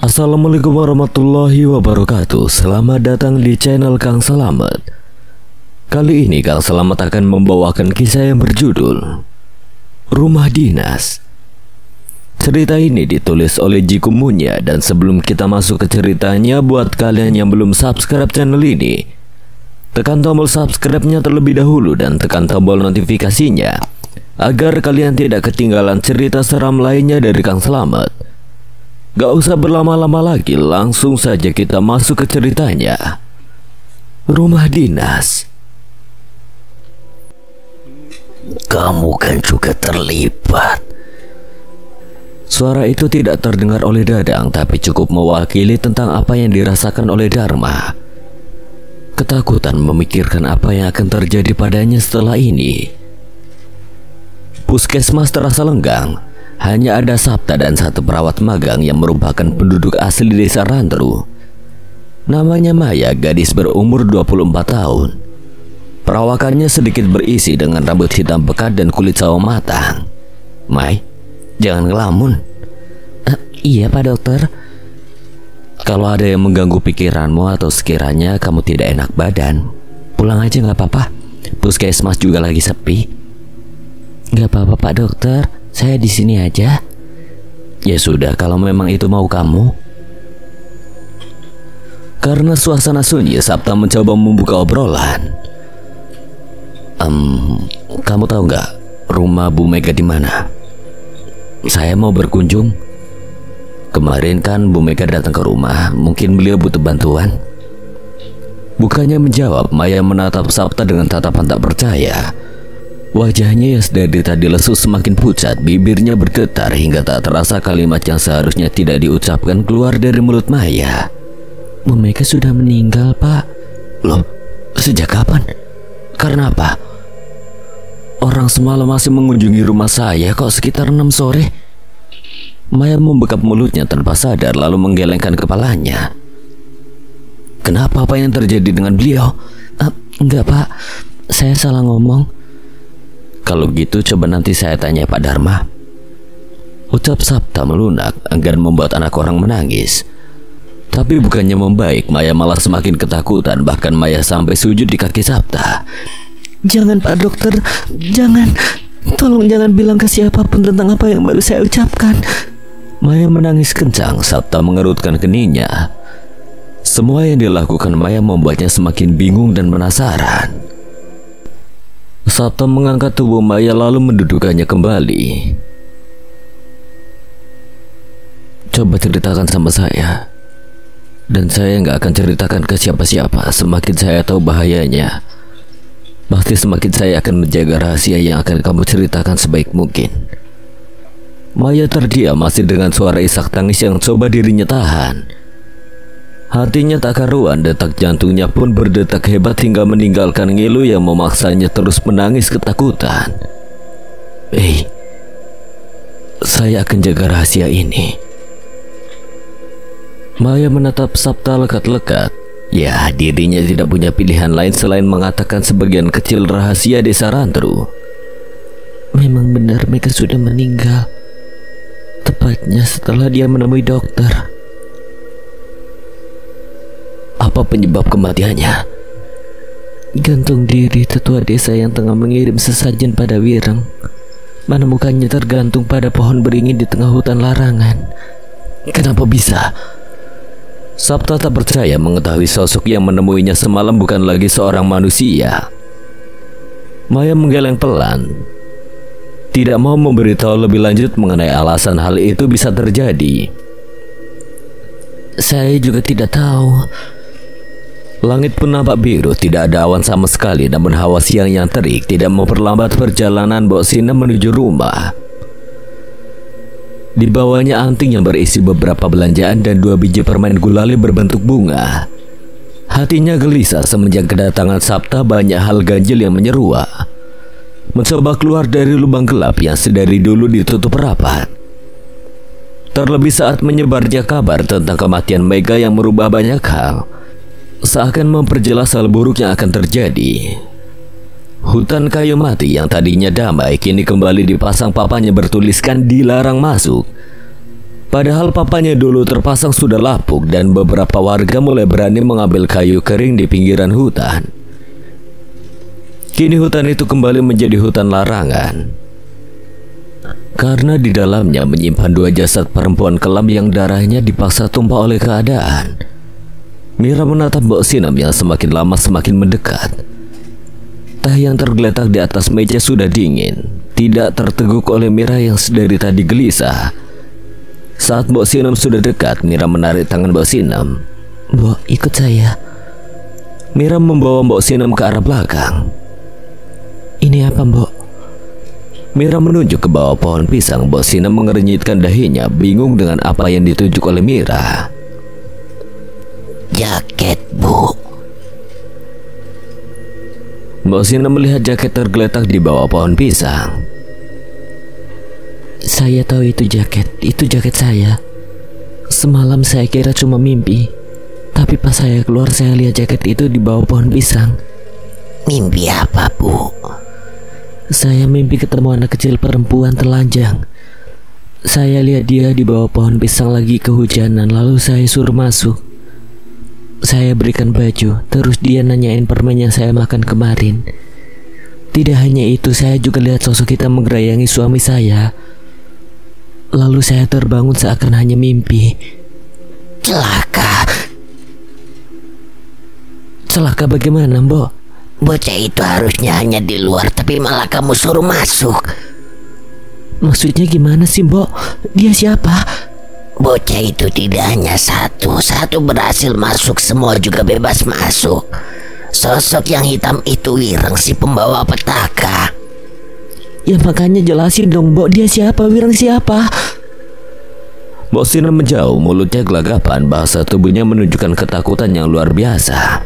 Assalamualaikum warahmatullahi wabarakatuh. Selamat datang di channel Kang Selamat. Kali ini Kang Selamat akan membawakan kisah yang berjudul Rumah Dinas. Cerita ini ditulis oleh Jiku Munya. Dan sebelum kita masuk ke ceritanya, buat kalian yang belum subscribe channel ini, tekan tombol subscribe-nya terlebih dahulu dan tekan tombol notifikasinya agar kalian tidak ketinggalan cerita seram lainnya dari Kang Selamat. Gak usah berlama-lama lagi, langsung saja kita masuk ke ceritanya. Rumah Dinas. Kamu kan juga terlibat. Suara itu tidak terdengar oleh Dadang, tapi cukup mewakili tentang apa yang dirasakan oleh Dharma. Ketakutan memikirkan apa yang akan terjadi padanya setelah ini. Puskesmas terasa lenggang. Hanya ada Sabta dan satu perawat magang yang merupakan penduduk asli desa Rantru. Namanya Maya, gadis berumur 24 tahun. Perawakannya sedikit berisi dengan rambut hitam pekat dan kulit sawo matang. Mai, jangan ngelamun. Iya Pak Dokter. Kalau ada yang mengganggu pikiranmu atau sekiranya kamu tidak enak badan, pulang aja gak apa-apa. Puskesmas juga lagi sepi. Gak apa-apa Pak Dokter, saya di sini aja. Ya sudah, kalau memang itu mau kamu. Karena suasana sunyi, Sabta mencoba membuka obrolan. Kamu tahu nggak rumah Bu Mega di mana? Saya mau berkunjung. Kemarin kan Bu Mega datang ke rumah, mungkin beliau butuh bantuan. Bukannya menjawab, Maya menatap Sabta dengan tatapan tak percaya. Wajahnya yang dari tadi lesu semakin pucat, bibirnya bergetar hingga tak terasa kalimat yang seharusnya tidak diucapkan keluar dari mulut Maya. Bu Mega sudah meninggal Pak. Loh, sejak kapan? Karena apa? Orang semalam masih mengunjungi rumah saya kok sekitar 6 sore. Maya membekap mulutnya tanpa sadar lalu menggelengkan kepalanya. Kenapa, apa yang terjadi dengan beliau? Enggak Pak, saya salah ngomong. Kalau gitu coba nanti saya tanya Pak Dharma. Ucap Sabta melunak, enggan membuat anak orang menangis. Tapi bukannya membaik, Maya malah semakin ketakutan. Bahkan Maya sampai sujud di kaki Sabta. Jangan Pak Dokter, jangan. Tolong jangan bilang ke siapapun tentang apa yang baru saya ucapkan. Maya menangis kencang. Sabta mengerutkan keningnya. Semua yang dilakukan Maya membuatnya semakin bingung dan penasaran. Sabta mengangkat tubuh Maya lalu mendudukannya kembali. Coba ceritakan sama saya. Dan saya nggak akan ceritakan ke siapa-siapa. Semakin saya tahu bahayanya, pasti semakin saya akan menjaga rahasia yang akan kamu ceritakan sebaik mungkin. Maya terdiam masih dengan suara isak tangis yang coba dirinya tahan. Hatinya tak karuan, detak jantungnya pun berdetak hebat hingga meninggalkan ngilu yang memaksanya terus menangis ketakutan. Saya akan jaga rahasia ini. Maya menatap Sabta lekat-lekat. Ya, dirinya tidak punya pilihan lain selain mengatakan sebagian kecil rahasia desa Rantru. Memang benar Mega sudah meninggal. Tepatnya setelah dia menemui dokter. Apa penyebab kematiannya? Gantung diri tetua desa yang tengah mengirim sesajen pada Wireng. Menemukannya tergantung pada pohon beringin di tengah hutan larangan. Kenapa bisa? Sabta tak percaya mengetahui sosok yang menemuinya semalam bukan lagi seorang manusia. Maya menggeleng pelan. Tidak mau memberitahu lebih lanjut mengenai alasan hal itu bisa terjadi. Saya juga tidak tahu. Langit pun nampak biru, tidak ada awan sama sekali, namun hawa siang yang terik tidak memperlambat perjalanan Mbok Sina menuju rumah. Di bawahnya anting yang berisi beberapa belanjaan dan 2 biji permen gulali berbentuk bunga. Hatinya gelisah semenjak kedatangan Sabta. Banyak hal ganjil yang menyeruak. Mencoba keluar dari lubang gelap yang sedari dulu ditutup rapat. Terlebih saat menyebarnya kabar tentang kematian Mega yang merubah banyak hal, seakan memperjelas hal buruk yang akan terjadi. Hutan kayu mati yang tadinya damai kini kembali dipasang papan yang bertuliskan dilarang masuk. Padahal papanya dulu terpasang sudah lapuk dan beberapa warga mulai berani mengambil kayu kering di pinggiran hutan. Kini hutan itu kembali menjadi hutan larangan. Karena di dalamnya menyimpan 2 jasad perempuan kelam yang darahnya dipaksa tumpah oleh keadaan. Mira menatap Mbok Sinem yang semakin lama semakin mendekat. Teh yang tergeletak di atas meja sudah dingin, tidak terteguk oleh Mira yang sedari tadi gelisah. Saat Mbok Sinem sudah dekat, Mira menarik tangan Mbok Sinem. "Mbok, ikut saya." Mira membawa Mbok Sinem ke arah belakang. "Ini apa, Mbok?" Mira menunjuk ke bawah pohon pisang. Mbok Sinem mengernyitkan dahinya, bingung dengan apa yang ditunjuk oleh Mira. "Jaket, Bu." Mbok Sinem melihat jaket tergeletak di bawah pohon pisang. "Saya tahu itu jaket saya. Semalam saya kira cuma mimpi, tapi pas saya keluar saya lihat jaket itu di bawah pohon pisang." "Mimpi apa, Bu?" "Saya mimpi ketemu anak kecil perempuan telanjang. Saya lihat dia di bawah pohon pisang lagi kehujanan, lalu saya suruh masuk. Saya berikan baju, terus dia nanyain permen yang saya makan kemarin. Tidak hanya itu, saya juga lihat sosok hitam menggerayangi suami saya. Lalu saya terbangun seakan hanya mimpi." "Celaka." "Celaka bagaimana, Mbok?" "Bocah itu harusnya hanya di luar, tapi malah kamu suruh masuk." "Maksudnya gimana sih, Mbok? Dia siapa?" "Bocah itu tidak hanya satu berhasil masuk, semua juga bebas masuk. Sosok yang hitam itu Wireng, si pembawa petaka." "Ya makanya jelasin dong, Mbok, dia siapa? Wireng siapa?" Mbok Sinem menjauh, mulutnya gelagapan, bahasa tubuhnya menunjukkan ketakutan yang luar biasa.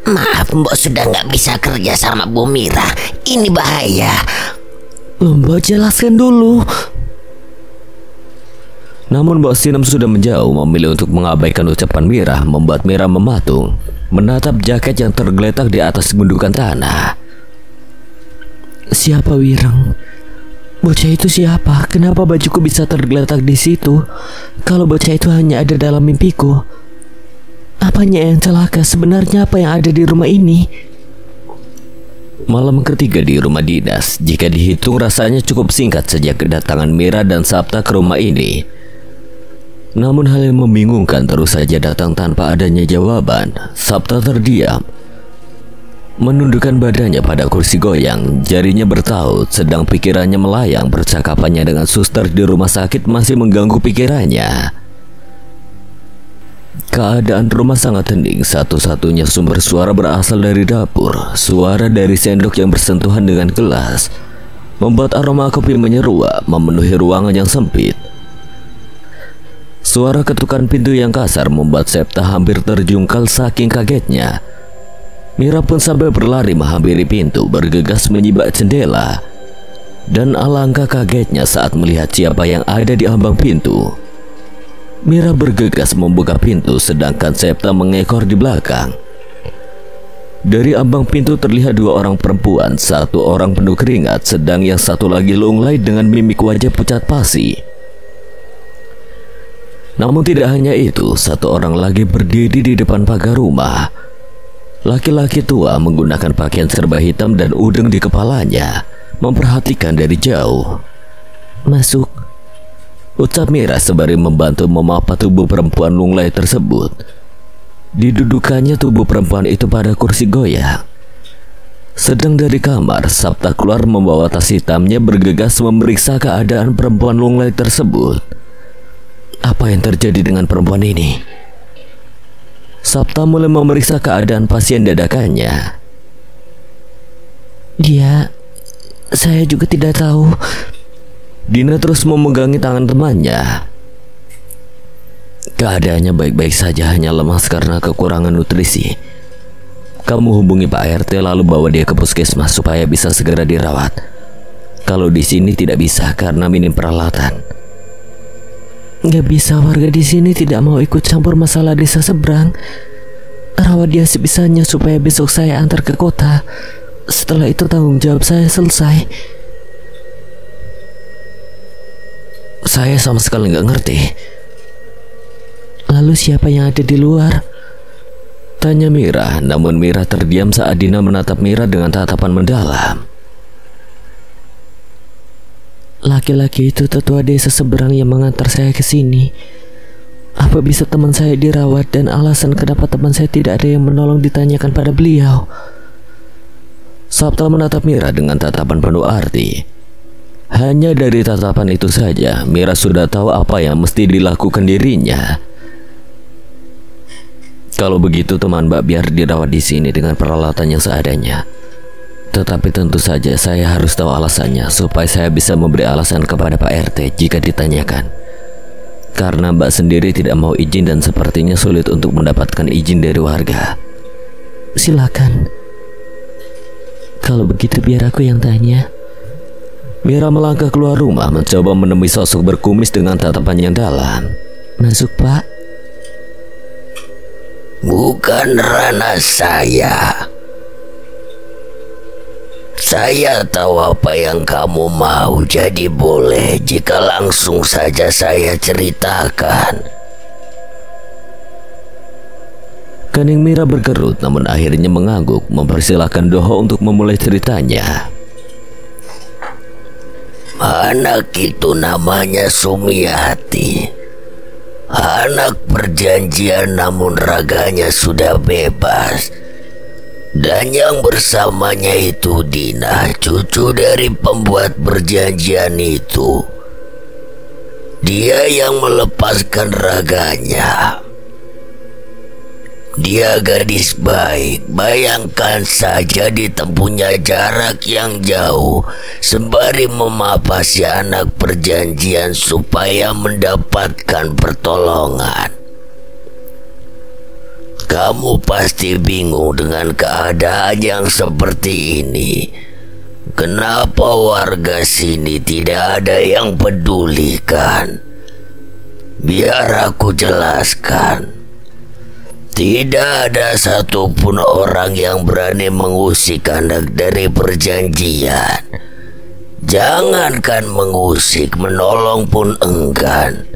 Maaf, Mbok sudah nggak bisa kerja sama Bu Mira. Ini bahaya." "Loh, Mbok, jelaskan dulu." Namun Mbok Sinem sudah menjauh, memilih untuk mengabaikan ucapan Mira, membuat Mira mematung, menatap jaket yang tergeletak di atas gundukan tanah. "Siapa Wireng? Bocah itu siapa? Kenapa bajuku bisa tergeletak di situ? Kalau bocah itu hanya ada dalam mimpiku, apanya yang celaka? Sebenarnya apa yang ada di rumah ini?" Malam ketiga di rumah dinas, jika dihitung rasanya cukup singkat sejak kedatangan Mira dan Sapta ke rumah ini. Namun hal yang membingungkan terus saja datang tanpa adanya jawaban. Sapta terdiam, menundukkan badannya pada kursi goyang, jarinya bertaut, sedang pikirannya melayang. Percakapannya dengan suster di rumah sakit masih mengganggu pikirannya. Keadaan rumah sangat hening. Satu-satunya sumber suara berasal dari dapur. Suara dari sendok yang bersentuhan dengan gelas membuat aroma kopi menyeruak memenuhi ruangan yang sempit. Suara ketukan pintu yang kasar membuat Septa hampir terjungkal saking kagetnya. Mira pun sampai berlari menghampiri pintu, bergegas menyibak jendela. Dan alangkah kagetnya saat melihat siapa yang ada di ambang pintu. Mira bergegas membuka pintu, sedangkan Septa mengekor di belakang. Dari ambang pintu terlihat 2 orang perempuan, 1 orang penuh keringat, sedang yang satu lagi lunglai dengan mimik wajah pucat pasi. Namun tidak hanya itu, 1 orang lagi berdiri di depan pagar rumah. Laki-laki tua menggunakan pakaian serba hitam dan udeng di kepalanya, memperhatikan dari jauh. "Masuk," ucap Mira sembari membantu memapa tubuh perempuan lunglai tersebut. Didudukannya tubuh perempuan itu pada kursi goyang. Sedang dari kamar, Sapta keluar membawa tas hitamnya, bergegas memeriksa keadaan perempuan lunglai tersebut. Apa yang terjadi dengan perempuan ini? Sapta mulai memeriksa keadaan pasien dadakannya. Saya juga tidak tahu." Dina terus memegangi tangan temannya. "Keadaannya baik-baik saja, hanya lemas karena kekurangan nutrisi. Kamu hubungi Pak RT lalu bawa dia ke puskesmas supaya bisa segera dirawat. Kalau di sini tidak bisa karena minim peralatan." "Nggak bisa, warga di sini tidak mau ikut campur masalah desa seberang. Rawat dia sebisanya supaya besok saya antar ke kota. Setelah itu tanggung jawab saya selesai." Saya sama sekali nggak ngerti. Lalu siapa yang ada di luar? Tanya Mira, namun Mira terdiam saat Dina menatap Mira dengan tatapan mendalam. Laki-laki itu tetua desa seberang yang mengantar saya ke sini. Apa bisa teman saya dirawat dan alasan kenapa teman saya tidak ada yang menolong ditanyakan pada beliau? Sabta menatap Mira dengan tatapan penuh arti. Hanya dari tatapan itu saja, Mira sudah tahu apa yang mesti dilakukan dirinya. Kalau begitu teman Mbak biar dirawat di sini dengan peralatan yang seadanya. Tetapi tentu saja saya harus tahu alasannya supaya saya bisa memberi alasan kepada Pak RT jika ditanyakan. Karena Mbak sendiri tidak mau izin dan sepertinya sulit untuk mendapatkan izin dari warga. Silakan. Kalau begitu biar aku yang tanya. Mira melangkah keluar rumah mencoba menemui sosok berkumis dengan tatapan yang dalam. Masuk, Pak. Bukan ranah saya. Saya tahu apa yang kamu mau, jadi boleh jika langsung saja saya ceritakan. Kening Mira berkerut namun akhirnya mengangguk mempersilahkan Doho untuk memulai ceritanya. Anak itu namanya Sumiati. Anak perjanjian namun raganya sudah bebas. Dan yang bersamanya itu Dina, cucu dari pembuat perjanjian itu. Dia yang melepaskan raganya. Dia gadis baik, bayangkan saja ditempuhnya jarak yang jauh sembari memapasi anak perjanjian supaya mendapatkan pertolongan. Kamu pasti bingung dengan keadaan yang seperti ini. Kenapa warga sini tidak ada yang pedulikan? Biar aku jelaskan. Tidak ada satupun orang yang berani mengusik anak dari perjanjian. Jangankan mengusik, menolong pun enggan.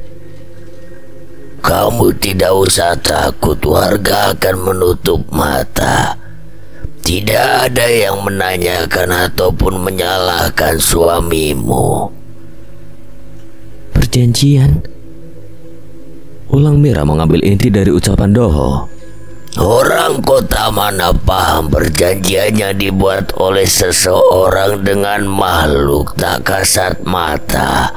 Kamu tidak usah takut, warga akan menutup mata. Tidak ada yang menanyakan ataupun menyalahkan suamimu. Perjanjian? Ulang Mira mengambil inti dari ucapan Doho. Orang kota mana paham perjanjiannya dibuat oleh seseorang dengan makhluk tak kasat mata.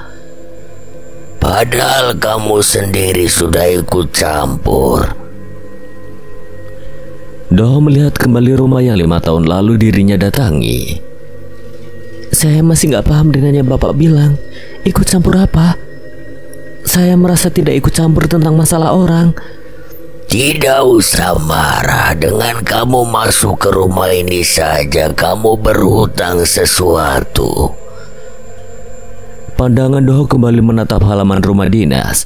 Padahal kamu sendiri sudah ikut campur. Doho melihat kembali rumah yang 5 tahun lalu dirinya datangi. Saya masih gak paham dengan yang Bapak bilang. Ikut campur apa? Saya merasa tidak ikut campur tentang masalah orang. Tidak usah marah. Dengan kamu masuk ke rumah ini saja kamu berhutang sesuatu. Pandangan Doho kembali menatap halaman rumah dinas.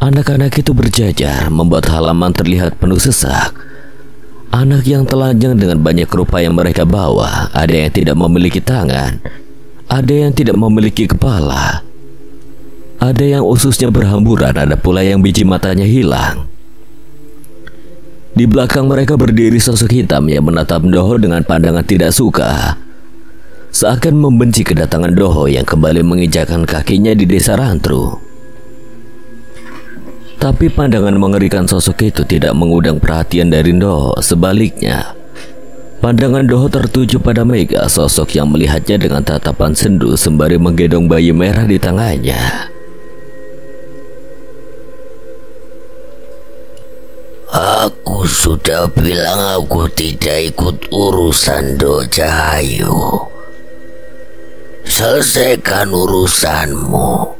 Anak-anak itu berjajar membuat halaman terlihat penuh sesak. Anak yang telanjang dengan banyak rupa yang mereka bawa. Ada yang tidak memiliki tangan, ada yang tidak memiliki kepala, ada yang ususnya berhamburan, ada pula yang biji matanya hilang. Di belakang mereka berdiri sosok hitam yang menatap Doho dengan pandangan tidak suka, seakan membenci kedatangan Doho yang kembali menginjakkan kakinya di desa Rantru. Tapi pandangan mengerikan sosok itu tidak mengundang perhatian dari Doho. Sebaliknya, pandangan Doho tertuju pada Mega, sosok yang melihatnya dengan tatapan sendu sembari menggendong bayi merah di tangannya. Aku sudah bilang aku tidak ikut urusan Do Cahayu. Selesaikan urusanmu.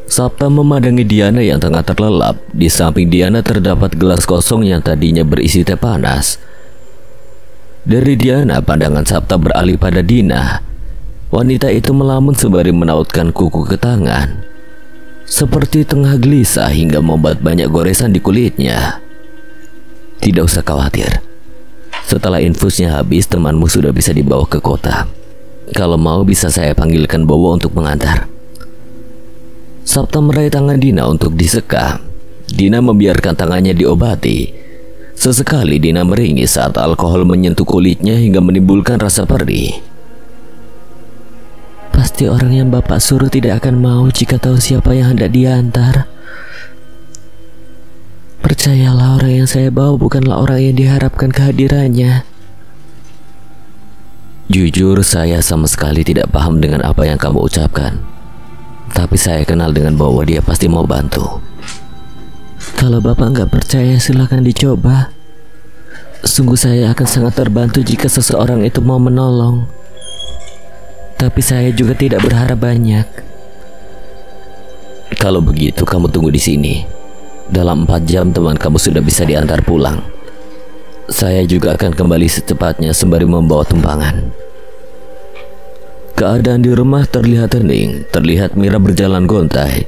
Sabta memandangi Diana yang tengah terlelap. Di samping Diana terdapat gelas kosong yang tadinya berisi teh panas. Dari Diana, pandangan Sabta beralih pada Dina. Wanita itu melamun sembari menautkan kuku ke tangan, seperti tengah gelisah hingga membuat banyak goresan di kulitnya. Tidak usah khawatir. Setelah infusnya habis, temanmu sudah bisa dibawa ke kota. Kalau mau bisa saya panggilkan Bowo untuk mengantar. Sabta meraih tangan Dina untuk disekam. Dina membiarkan tangannya diobati. Sesekali Dina meringis saat alkohol menyentuh kulitnya hingga menimbulkan rasa perih. Pasti orang yang Bapak suruh tidak akan mau jika tahu siapa yang hendak diantar. Percayalah, orang yang saya bawa bukanlah orang yang diharapkan kehadirannya. Jujur, saya sama sekali tidak paham dengan apa yang kamu ucapkan. Tapi saya kenal dengan bahwa dia pasti mau bantu. Kalau Bapak nggak percaya, silakan dicoba. Sungguh saya akan sangat terbantu jika seseorang itu mau menolong. Tapi saya juga tidak berharap banyak. Kalau begitu, kamu tunggu di sini. Dalam 4 jam teman kamu sudah bisa diantar pulang. Saya juga akan kembali secepatnya sembari membawa tumpangan. Keadaan di rumah terlihat hening. Terlihat Mira berjalan gontai,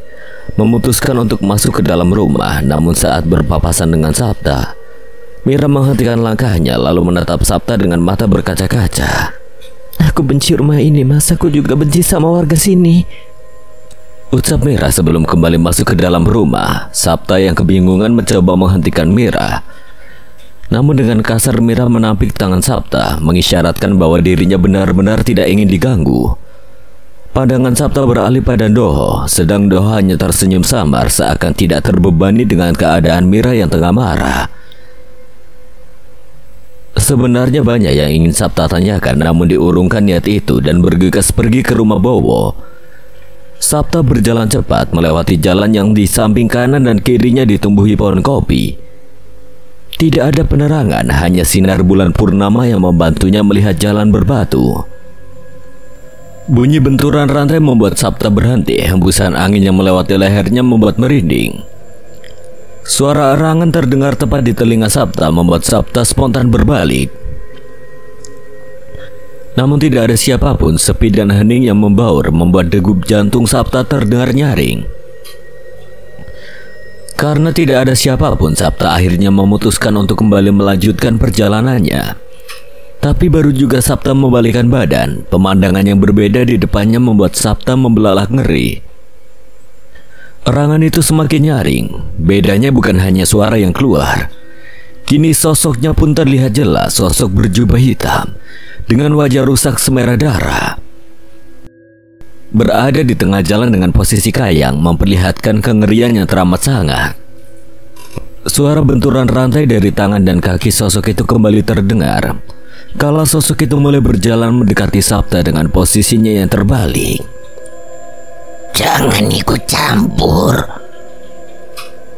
memutuskan untuk masuk ke dalam rumah. Namun saat berpapasan dengan Sabta, Mira menghentikan langkahnya lalu menatap Sabta dengan mata berkaca-kaca. Aku benci rumah ini, Mas. Aku juga benci sama warga sini, ucap Mira sebelum kembali masuk ke dalam rumah. Sabta yang kebingungan mencoba menghentikan Mira. Namun dengan kasar Mira menampik tangan Sabta, mengisyaratkan bahwa dirinya benar-benar tidak ingin diganggu. Pandangan Sabta beralih pada Doho, sedang Doho hanya tersenyum samar seakan tidak terbebani dengan keadaan Mira yang tengah marah. Sebenarnya banyak yang ingin Sabta tanyakan, namun diurungkan niat itu dan bergegas pergi ke rumah Bowo. Sabta berjalan cepat melewati jalan yang di samping kanan dan kirinya ditumbuhi pohon kopi. Tidak ada penerangan, hanya sinar bulan purnama yang membantunya melihat jalan berbatu. Bunyi benturan rantai membuat Sabta berhenti. Hembusan angin yang melewati lehernya membuat merinding. Suara erangan terdengar tepat di telinga Sabta, membuat Sabta spontan berbalik. Namun tidak ada siapapun. Sepi dan hening yang membaur membuat degup jantung Sabta terdengar nyaring. Karena tidak ada siapapun, Sabta akhirnya memutuskan untuk kembali melanjutkan perjalanannya. Tapi baru juga Sabta membalikkan badan, pemandangan yang berbeda di depannya membuat Sabta membelalak ngeri. Erangan itu semakin nyaring. Bedanya bukan hanya suara yang keluar. Kini sosoknya pun terlihat jelas, sosok berjubah hitam dengan wajah rusak semerah darah. Berada di tengah jalan dengan posisi kayang memperlihatkan kengerian yang teramat sangat. Suara benturan rantai dari tangan dan kaki sosok itu kembali terdengar. Kala sosok itu mulai berjalan mendekati Sabta dengan posisinya yang terbalik. Jangan ikut campur,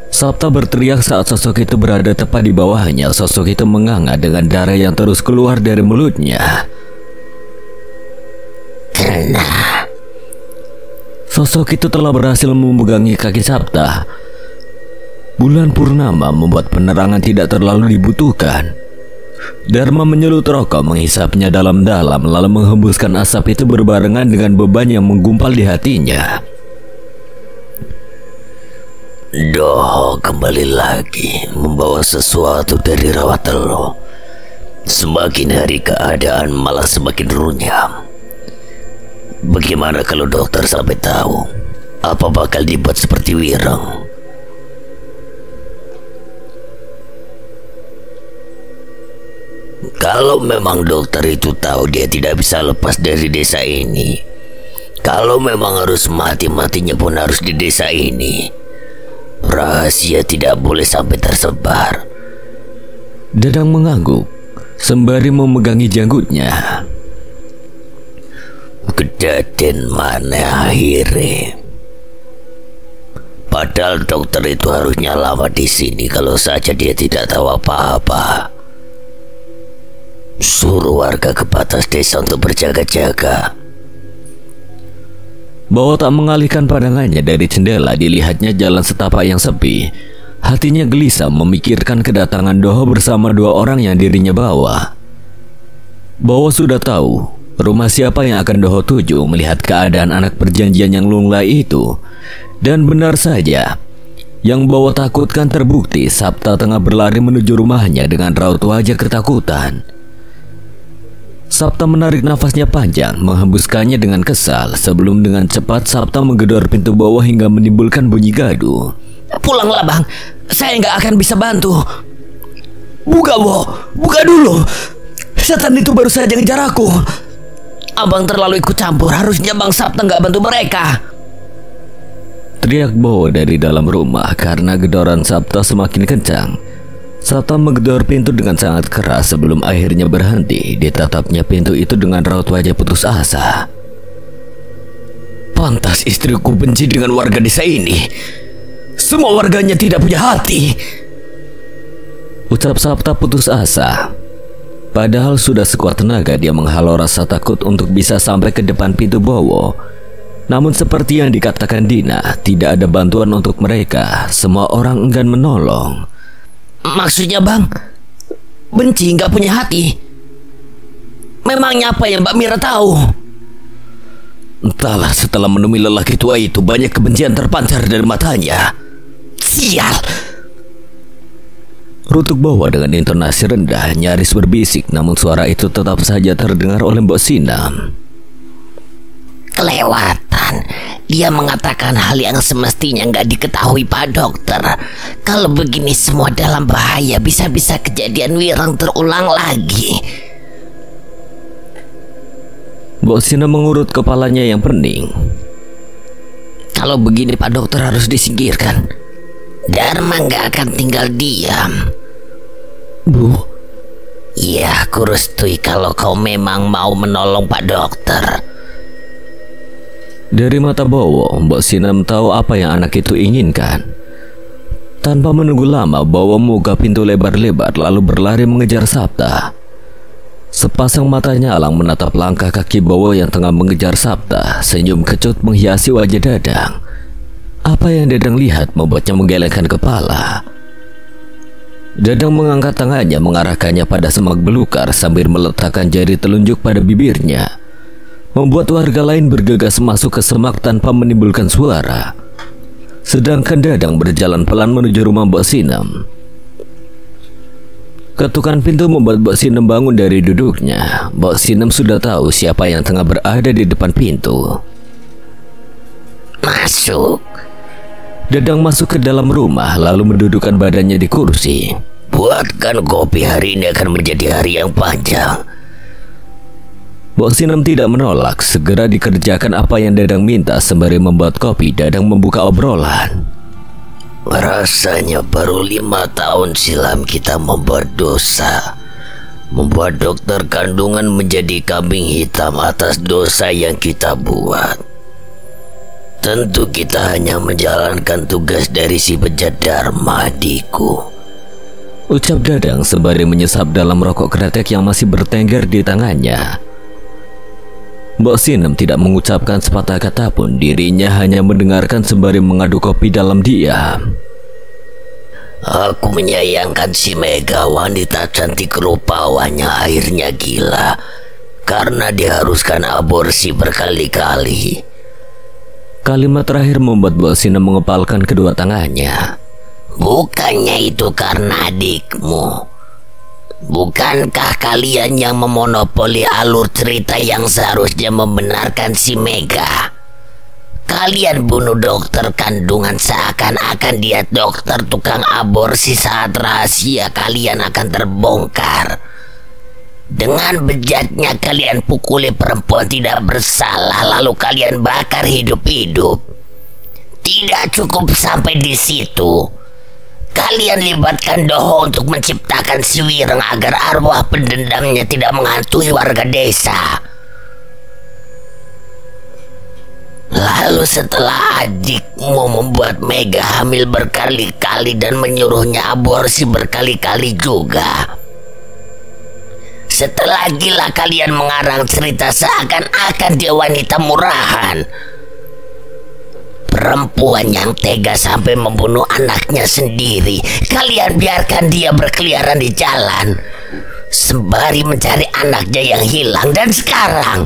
Sabta berteriak saat sosok itu berada tepat di bawahnya. Sosok itu menganga dengan darah yang terus keluar dari mulutnya. Kena. Sosok itu telah berhasil memegangi kaki Sabta. Bulan purnama membuat penerangan tidak terlalu dibutuhkan. Dharma menyulut rokok, menghisapnya dalam-dalam, lalu menghembuskan asap itu berbarengan dengan beban yang menggumpal di hatinya. Doh kembali lagi membawa sesuatu dari rawat lo. Semakin hari keadaan malah semakin runyam. Bagaimana kalau dokter sampai tahu? Apa bakal dibuat seperti Wireng? Kalau memang dokter itu tahu dia tidak bisa lepas dari desa ini, kalau memang harus mati-matinya pun harus di desa ini, rahasia tidak boleh sampai tersebar. Dadang mengangguk sembari memegangi janggutnya. Kedaden mana akhirnya? Padahal dokter itu harusnya lama di sini. Kalau saja dia tidak tahu apa-apa, suruh warga ke batas desa untuk berjaga-jaga. Bowo tak mengalihkan pandangannya dari jendela. Dilihatnya jalan setapak yang sepi. Hatinya gelisah memikirkan kedatangan Doho bersama 2 orang yang dirinya bawa. Bowo sudah tahu rumah siapa yang akan Doho tuju melihat keadaan anak perjanjian yang lunglai itu. Dan benar saja, yang Bowo takutkan terbukti. Sabta tengah berlari menuju rumahnya dengan raut wajah ketakutan. Sabta menarik nafasnya panjang, menghembuskannya dengan kesal sebelum dengan cepat Sabta menggedor pintu bawah hingga menimbulkan bunyi gaduh. Pulanglah bang, saya nggak akan bisa bantu. Buka Bo, buka dulu. Setan itu baru saja ngejar aku. Abang terlalu ikut campur, harusnya Bang Sabta nggak bantu mereka. Teriak Bowo dari dalam rumah karena gedoran Sabta semakin kencang. Sabta menggedor pintu dengan sangat keras sebelum akhirnya berhenti. Ditatapnya pintu itu dengan raut wajah putus asa. Pantas istriku benci dengan warga desa ini. Semua warganya tidak punya hati. Ucap Sabta putus asa. Padahal sudah sekuat tenaga dia menghalau rasa takut untuk bisa sampai ke depan pintu Bowo. Namun seperti yang dikatakan Dina, tidak ada bantuan untuk mereka. Semua orang enggan menolong. Maksudnya bang, benci nggak punya hati. Memangnya apa yang Mbak Mira tahu? Entahlah, setelah menemui lelaki tua itu banyak kebencian terpancar dari matanya. Sial. Rutuk Bowo dengan intonasi rendah nyaris berbisik, namun suara itu tetap saja terdengar oleh Mbok Sinam. Kelewatan. Dia mengatakan hal yang semestinya nggak diketahui Pak Dokter. Kalau begini semua dalam bahaya, bisa-bisa kejadian Wirang terulang lagi. Mbok Sinam mengurut kepalanya yang pening. Kalau begini Pak Dokter harus disingkirkan. Dharma nggak akan tinggal diam. Bu? Iya, aku restui kalau kau memang mau menolong Pak Dokter. Dari mata Bowo, Mbok Sinam tahu apa yang anak itu inginkan. Tanpa menunggu lama, Bowo membuka pintu lebar-lebar lalu berlari mengejar Sabta. Sepasang matanya alang menatap langkah kaki Bowo yang tengah mengejar Sabta. Senyum kecut menghiasi wajah Dadang. Apa yang Dadang lihat membuatnya menggelengkan kepala. Dadang mengangkat tangannya mengarahkannya pada semak belukar sambil meletakkan jari telunjuk pada bibirnya, membuat warga lain bergegas masuk ke semak tanpa menimbulkan suara. Sedangkan Dadang berjalan pelan menuju rumah Mbok Sinam. Ketukan pintu membuat Mbok Sinam bangun dari duduknya. Mbok Sinam sudah tahu siapa yang tengah berada di depan pintu. Masuk. Dadang masuk ke dalam rumah lalu mendudukkan badannya di kursi. Buatkan kopi, hari ini akan menjadi hari yang panjang. Mbok Sinam tidak menolak, segera dikerjakan apa yang Dadang minta. Sembari membuat kopi, Dadang membuka obrolan. Rasanya baru 5 tahun silam kita membuat dosa, membuat dokter kandungan menjadi kambing hitam atas dosa yang kita buat. Tentu kita hanya menjalankan tugas dari si bejat Dharma, adikku. Ucap Dadang sembari menyesap dalam rokok kretek yang masih bertengger di tangannya. Mbok Sinam tidak mengucapkan sepatah kata pun. Dirinya hanya mendengarkan sembari mengaduk kopi dalam diam. Aku menyayangkan si Mega, wanita cantik rupawannya akhirnya gila karena diharuskan aborsi berkali-kali. Kalimat terakhir membuat Mbok Sinam mengepalkan kedua tangannya. Bukannya itu karena adikmu? Bukankah kalian yang memonopoli alur cerita yang seharusnya membenarkan si Mega? Kalian bunuh dokter kandungan seakan-akan dia dokter tukang aborsi saat rahasia kalian akan terbongkar. Dengan bejatnya kalian pukuli perempuan tidak bersalah lalu kalian bakar hidup-hidup. Tidak cukup sampai di situ. Kalian libatkan Doho untuk menciptakan si Wirang agar arwah pendendamnya tidak menghantui warga desa. Lalu setelah adikmu membuat Mega hamil berkali-kali dan menyuruhnya aborsi berkali-kali juga. Setelah gila kalian mengarang cerita seakan-akan dia wanita murahan. Perempuan yang tega sampai membunuh anaknya sendiri. Kalian biarkan dia berkeliaran di jalan sembari mencari anaknya yang hilang. Dan sekarang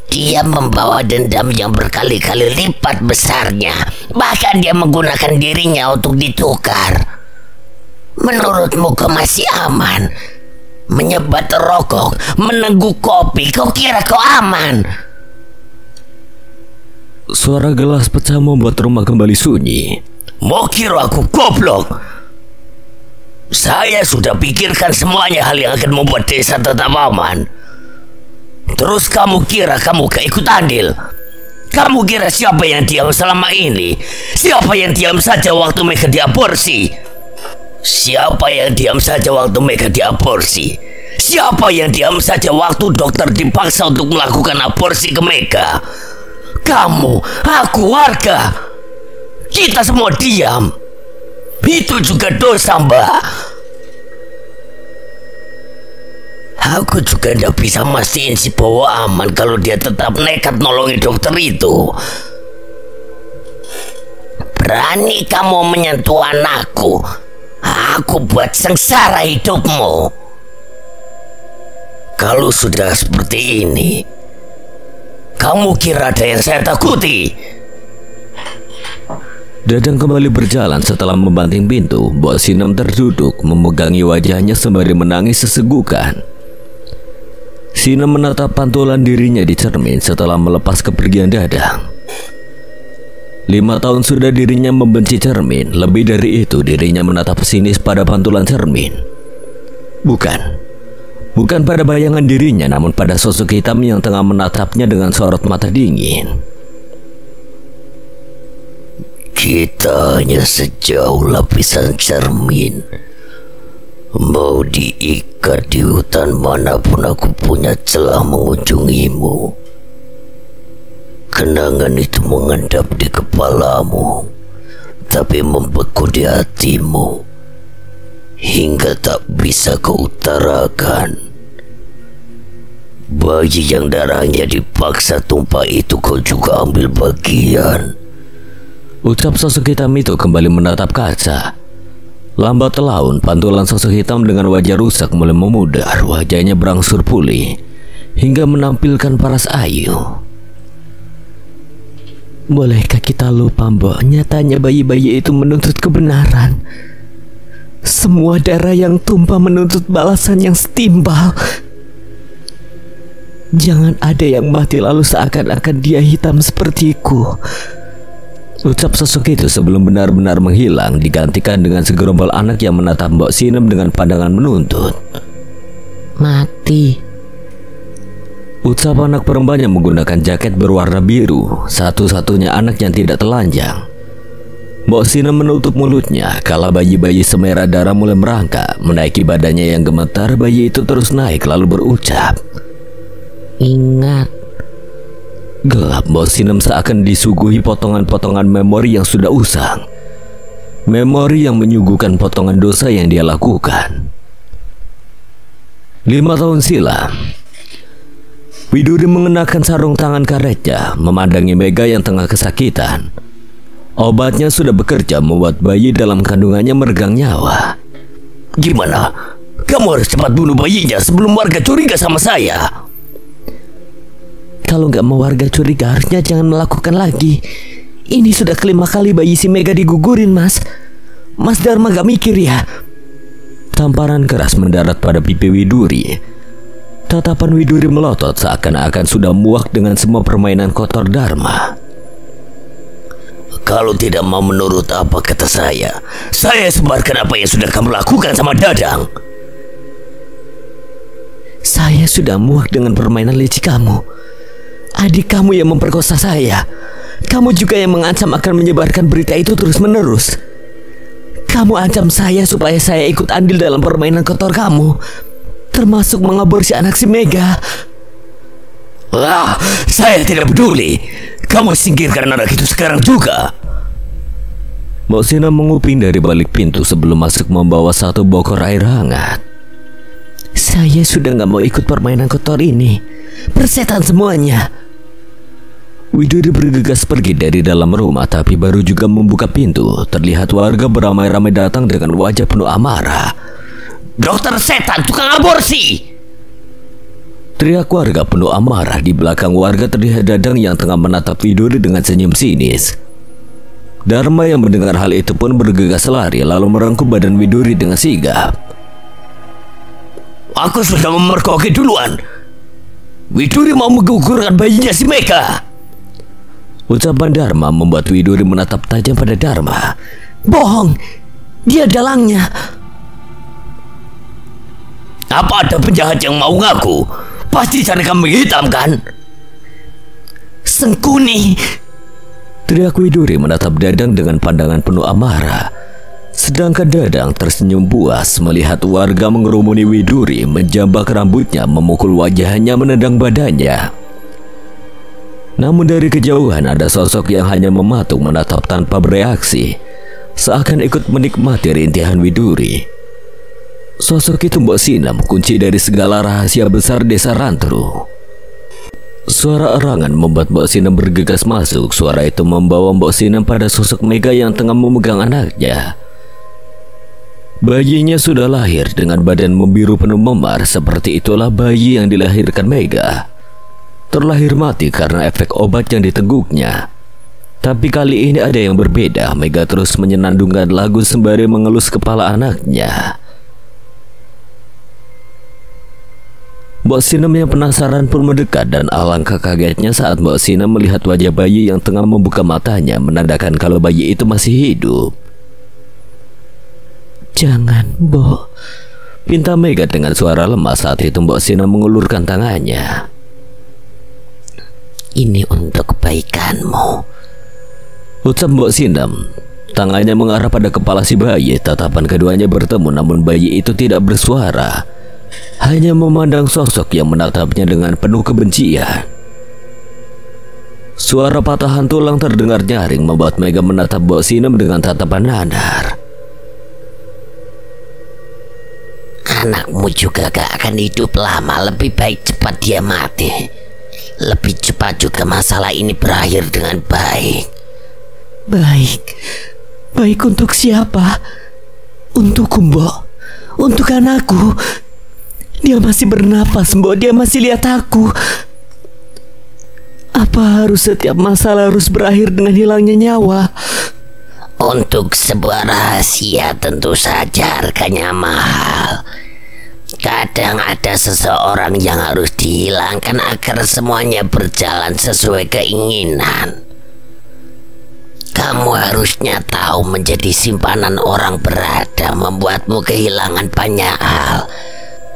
dia membawa dendam yang berkali-kali lipat besarnya. Bahkan dia menggunakan dirinya untuk ditukar. Menurutmu kau masih aman? Menyebat rokok, meneguk kopi, kau kira kau aman? Suara gelas pecah membuat rumah kembali sunyi. Mau kira aku goblok? Saya sudah pikirkan semuanya hal yang akan membuat desa tetap aman. Terus kamu kira kamu keikut andil? Kamu kira siapa yang diam selama ini? Siapa yang diam saja waktu mereka diaborsi? Siapa yang diam saja waktu mereka diaborsi? Siapa yang diam saja waktu dokter dipaksa untuk melakukan aborsi ke mereka? Kamu, aku, warga. Kita semua diam. Itu juga dosa, Mbak. Aku juga tidak bisa mastiin si Bowo aman kalau dia tetap nekat nolongi dokter itu. Berani kamu menyentuh anakku, aku buat sengsara hidupmu. Kalau sudah seperti ini, kamu kira ada yang saya takuti? Dadang kembali berjalan setelah membanting pintu. Mbok Sinem terduduk memegangi wajahnya sembari menangis sesegukan. Sinem menatap pantulan dirinya di cermin setelah melepas kepergian Dadang. 5 tahun sudah dirinya membenci cermin. Lebih dari itu, dirinya menatap sinis pada pantulan cermin. Bukan pada bayangan dirinya, namun pada sosok hitam yang tengah menatapnya dengan sorot mata dingin. Kita hanya sejauh lapisan cermin. Mau diikat di hutan manapun aku punya celah mengunjungimu. Kenangan itu mengendap di kepalamu, tapi membeku di hatimu hingga tak bisa kau utarakan. Bayi yang darahnya dipaksa tumpah itu kau juga ambil bagian. Ucap sosok hitam itu kembali menatap kaca. Lambat laun, pantulan sosok hitam dengan wajah rusak mulai memudar. Wajahnya berangsur pulih hingga menampilkan paras ayu. Bolehkah kita lupa, Mbok? Nyatanya bayi-bayi itu menuntut kebenaran. Semua darah yang tumpah menuntut balasan yang setimpal. Jangan ada yang mati lalu seakan-akan dia hitam sepertiku. Ucap sosok itu sebelum benar-benar menghilang, digantikan dengan segerombol anak yang menatap Mbok Sinem dengan pandangan menuntut. Mati. Ucap anak perempuannya menggunakan jaket berwarna biru, satu-satunya anak yang tidak telanjang. Mbok Sinem menutup mulutnya kala bayi-bayi semerah darah mulai merangkak. Menaiki badannya yang gemetar, bayi itu terus naik lalu berucap, "Ingat." Gelap. Mbok Sinem seakan disuguhi potongan-potongan memori yang sudah usang. Memori yang menyuguhkan potongan dosa yang dia lakukan. 5 tahun silam, Widuri mengenakan sarung tangan karetnya, memandangi Mega yang tengah kesakitan. Obatnya sudah bekerja membuat bayi dalam kandungannya meregang nyawa. Gimana? Kamu harus cepat bunuh bayinya sebelum warga curiga sama saya. Kalau nggak mau warga curiga, harusnya jangan melakukan lagi. Ini sudah kelima kali bayi si Mega digugurin, Mas. Mas Dharma gak mikir ya? Tamparan keras mendarat pada pipi Widuri. Tatapan Widuri melotot seakan-akan sudah muak dengan semua permainan kotor Dharma. Kalau tidak mau menurut apa kata saya sebarkan apa yang sudah kamu lakukan sama Dadang. Saya sudah muak dengan permainan licik kamu. Adik kamu yang memperkosa saya. Kamu juga yang mengancam akan menyebarkan berita itu terus-menerus. Kamu ancam saya supaya saya ikut andil dalam permainan kotor kamu, termasuk mengaborsi anak si Mega. Saya tidak peduli. Kamu singkirkan anak itu sekarang juga. Mbok Sinem menguping dari balik pintu sebelum masuk membawa satu bokor air hangat. Saya sudah gak mau ikut permainan kotor ini. Persetan semuanya. Widuri bergegas pergi dari dalam rumah, tapi baru juga membuka pintu, terlihat warga beramai-ramai datang dengan wajah penuh amarah. Dokter setan, tukang aborsi! Teriak warga penuh amarah. Di belakang warga terlihat Dadang yang tengah menatap Widuri dengan senyum sinis. Dharma yang mendengar hal itu pun bergegas lari lalu merangkum badan Widuri dengan sigap. Aku sudah memergoki duluan. Widuri mau menggugurkan bayinya si Mega. Ucapan Dharma membuat Widuri menatap tajam pada Dharma. Bohong, dia dalangnya. Apa ada penjahat yang mau ngaku? Pasti cari kambing hitam kan? Sengkuni, teriak Widuri menatap Dadang dengan pandangan penuh amarah. Sedangkan Dadang tersenyum puas melihat warga mengerumuni Widuri, menjambak rambutnya, memukul wajahnya, menendang badannya. Namun dari kejauhan ada sosok yang hanya mematung menatap tanpa bereaksi, seakan ikut menikmati rintihan Widuri. Sosok itu Mbok Sinem, kunci dari segala rahasia besar desa Rantru. Suara erangan membuat Mbok Sinem bergegas masuk. Suara itu membawa Mbok Sinem pada sosok Mega yang tengah memegang anaknya. Bayinya sudah lahir dengan badan membiru penuh memar. Seperti itulah bayi yang dilahirkan Mega. Terlahir mati karena efek obat yang diteguknya. Tapi kali ini ada yang berbeda. Mega terus menyenandungkan lagu sembari mengelus kepala anaknya. Mbok Sinem yang penasaran pun mendekat, dan alangkah kagetnya saat Mbok Sinem melihat wajah bayi yang tengah membuka matanya, menandakan kalau bayi itu masih hidup. Jangan, Mbok, pinta Mega dengan suara lemah. Saat itu Mbok Sinem mengulurkan tangannya. Ini untuk kebaikanmu, ucap Mbok Sinem. Tangannya mengarah pada kepala si bayi. Tatapan keduanya bertemu, namun bayi itu tidak bersuara, hanya memandang sosok yang menatapnya dengan penuh kebencian. Suara patahan tulang terdengar nyaring membuat Mega menatap Mbok Sinem dengan tatapan nanar. anakmu juga gak akan hidup lama. Lebih baik cepat dia mati. Lebih cepat juga masalah ini berakhir dengan baik. Baik? Baik untuk siapa? Untukku, Mbok. Untuk anakku. Dia masih bernapas, Mbok. Dia masih lihat aku. Apa harus setiap masalah harus berakhir dengan hilangnya nyawa? Untuk sebuah rahasia tentu saja harganya mahal. Kadang ada seseorang yang harus dihilangkan agar semuanya berjalan sesuai keinginan. Kamu harusnya tahu menjadi simpanan orang berada membuatmu kehilangan banyak hal.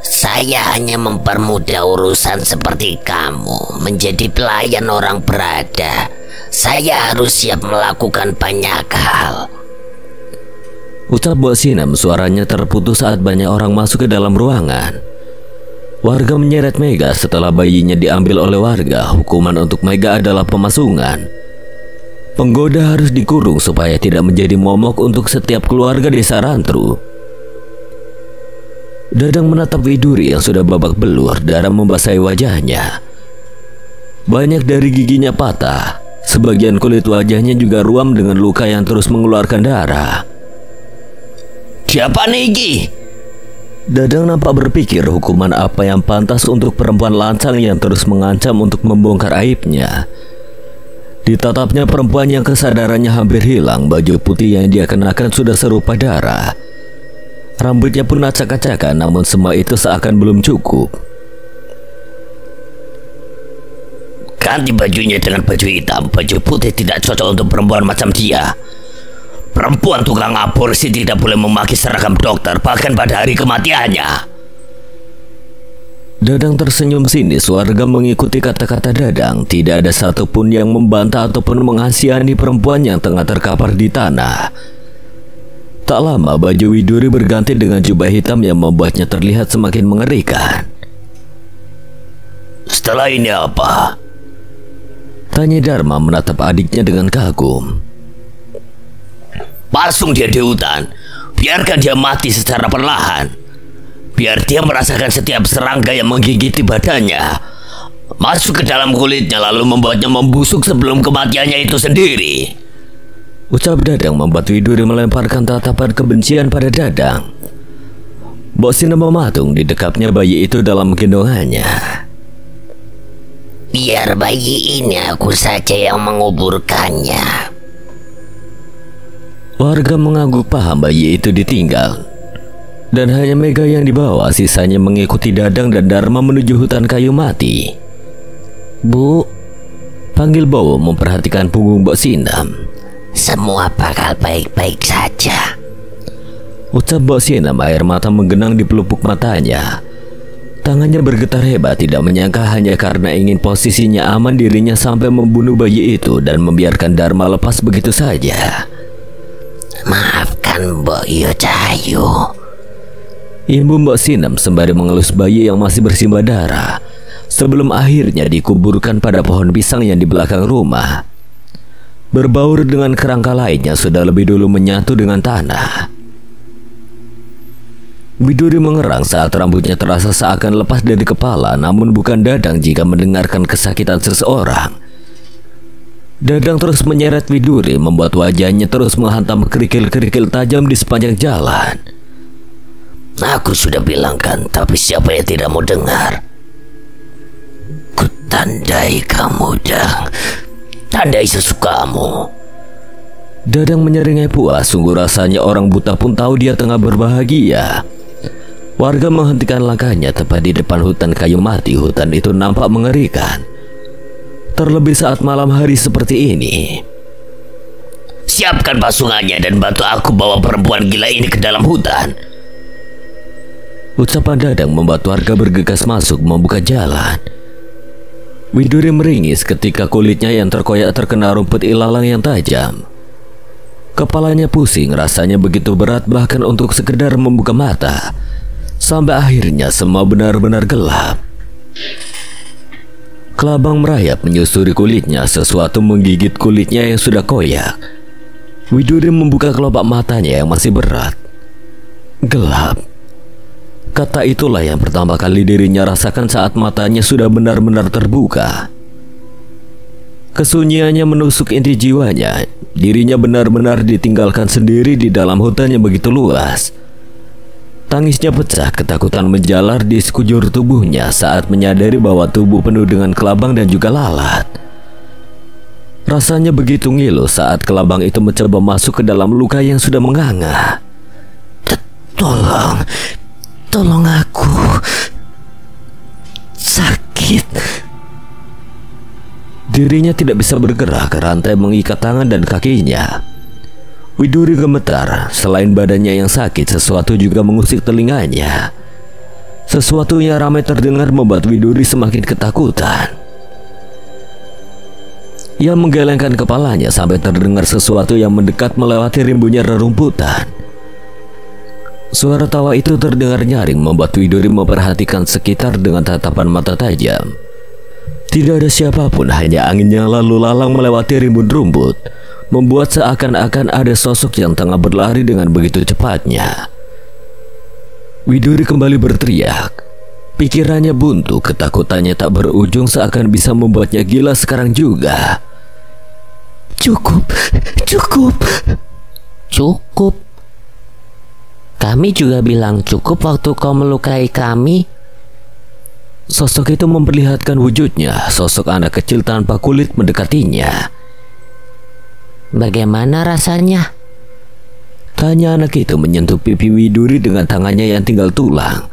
Saya hanya mempermudah urusan seperti kamu. Menjadi pelayan orang berada, saya harus siap melakukan banyak hal. Ucap Mbok Sinem, suaranya terputus saat banyak orang masuk ke dalam ruangan. Warga menyeret Mega setelah bayinya diambil oleh warga. Hukuman untuk Mega adalah pemasungan. Penggoda harus dikurung supaya tidak menjadi momok untuk setiap keluarga desa Rantru. Dadang menatap Widuri yang sudah babak belur, darah membasahi wajahnya. Banyak dari giginya patah. Sebagian kulit wajahnya juga ruam dengan luka yang terus mengeluarkan darah. Siapa Niki? Dadang nampak berpikir hukuman apa yang pantas untuk perempuan lancang yang terus mengancam untuk membongkar aibnya. Ditatapnya perempuan yang kesadarannya hampir hilang. Baju putih yang dia kenakan sudah serupa darah. Rambutnya pun acak-acakan, namun semua itu seakan belum cukup. Ganti bajunya dengan baju hitam. Baju putih tidak cocok untuk perempuan macam dia. Perempuan tukang aborsi tidak boleh memakai seragam dokter, bahkan pada hari kematiannya. Dadang tersenyum sinis. Warga mengikuti kata-kata Dadang. Tidak ada satupun yang membantah ataupun mengasihani perempuan yang tengah terkapar di tanah. Tak lama baju Widuri berganti dengan jubah hitam yang membuatnya terlihat semakin mengerikan. Setelah ini apa? Tanya Dharma menatap adiknya dengan kagum. Pasung dia di hutan. Biarkan dia mati secara perlahan. Biar dia merasakan setiap serangga yang menggigiti badannya. Masuk ke dalam kulitnya lalu membuatnya membusuk sebelum kematiannya itu sendiri. Ucap Dadang membuat Widuri melemparkan tatapan kebencian pada Dadang. Mbok Sinem mematung di dekapnya bayi itu dalam gendongannya. Biar bayi ini aku saja yang Dan hanya Mega yang dibawa, sisanya mengikuti Dadang dan Dharma menuju hutan kayu mati. Bu, panggil Bowo memperhatikan punggung Mbok Sinam. Semua bakal baik-baik saja. Ucap Mbok Sinam, air mata menggenang di pelupuk matanya. Tangannya bergetar hebat, tidak menyangka hanya karena ingin posisinya aman dirinya sampai membunuh bayi itu dan membiarkan Dharma lepas begitu saja. Maafkan Mbok Iyo Cahayu. Imbu Mbok Sinam sembari mengelus bayi yang masih bersimbah darah sebelum akhirnya dikuburkan pada pohon pisang yang di belakang rumah. Berbaur dengan kerangka lainnya sudah lebih dulu menyatu dengan tanah. Widuri mengerang saat rambutnya terasa seakan lepas dari kepala, namun bukan Dadang jika mendengarkan kesakitan seseorang. Dadang terus menyeret Widuri, membuat wajahnya terus menghantam kerikil-kerikil tajam di sepanjang jalan. Aku sudah bilang kan, tapi siapa yang tidak mau dengar? Kutandai kamu, Dang. Tandai sesukamu. Dadang menyeringai puas, sungguh rasanya orang buta pun tahu dia tengah berbahagia. Warga menghentikan langkahnya tepat di depan hutan kayu mati. Hutan itu nampak mengerikan, terlebih saat malam hari seperti ini. Siapkan pasungannya dan bantu aku bawa perempuan gila ini ke dalam hutan. Ucapan Dadang membuat warga bergegas masuk membuka jalan. Widuri meringis ketika kulitnya yang terkoyak terkena rumput ilalang yang tajam. Kepalanya pusing, rasanya begitu berat bahkan untuk sekedar membuka mata. Sampai akhirnya semua benar-benar gelap. Kelabang merayap menyusuri kulitnya, sesuatu menggigit kulitnya yang sudah koyak. Widuri membuka kelopak matanya yang masih berat. Gelap. Kata itulah yang pertama kali dirinya rasakan saat matanya sudah benar-benar terbuka. Kesunyiannya menusuk inti jiwanya. Dirinya benar-benar ditinggalkan sendiri di dalam hutan yang begitu luas. Tangisnya pecah, ketakutan menjalar di sekujur tubuhnya saat menyadari bahwa tubuh penuh dengan kelabang dan juga lalat. Rasanya begitu ngilu saat kelabang itu mencoba masuk ke dalam luka yang sudah menganga. Tolong aku. Sakit. Dirinya tidak bisa bergerak, rantai mengikat tangan dan kakinya. Widuri gemetar, selain badannya yang sakit, sesuatu juga mengusik telinganya. Sesuatu yang ramai terdengar membuat Widuri semakin ketakutan. Ia menggelengkan kepalanya sampai terdengar sesuatu yang mendekat melewati rimbunnya rerumputan. Suara tawa itu terdengar nyaring membuat Widuri memperhatikan sekitar dengan tatapan mata tajam. Tidak ada siapapun, hanya angin yang lalu lalang melewati rimbun rumput, membuat seakan-akan ada sosok yang tengah berlari dengan begitu cepatnya. Widuri kembali berteriak. Pikirannya buntu, ketakutannya tak berujung seakan bisa membuatnya gila sekarang juga. Cukup. Kami juga bilang cukup waktu kau melukai kami. Sosok itu memperlihatkan wujudnya, sosok anak kecil tanpa kulit mendekatinya. Bagaimana rasanya? Tanya anak itu menyentuh pipi Widuri dengan tangannya yang tinggal tulang.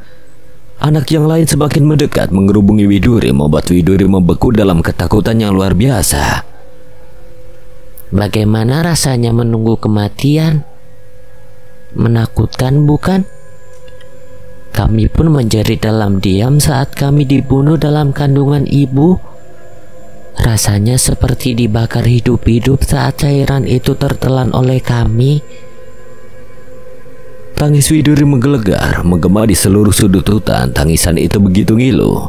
Anak yang lain semakin mendekat mengerubungi Widuri, membuat Widuri membeku dalam ketakutan yang luar biasa. Bagaimana rasanya menunggu kematian? Menakutkan bukan? Kami pun menjerit dalam diam saat kami dibunuh dalam kandungan ibu. Rasanya seperti dibakar hidup-hidup saat cairan itu tertelan oleh kami. Tangis Widuri menggelegar, menggema di seluruh sudut hutan. Tangisan itu begitu ngilu,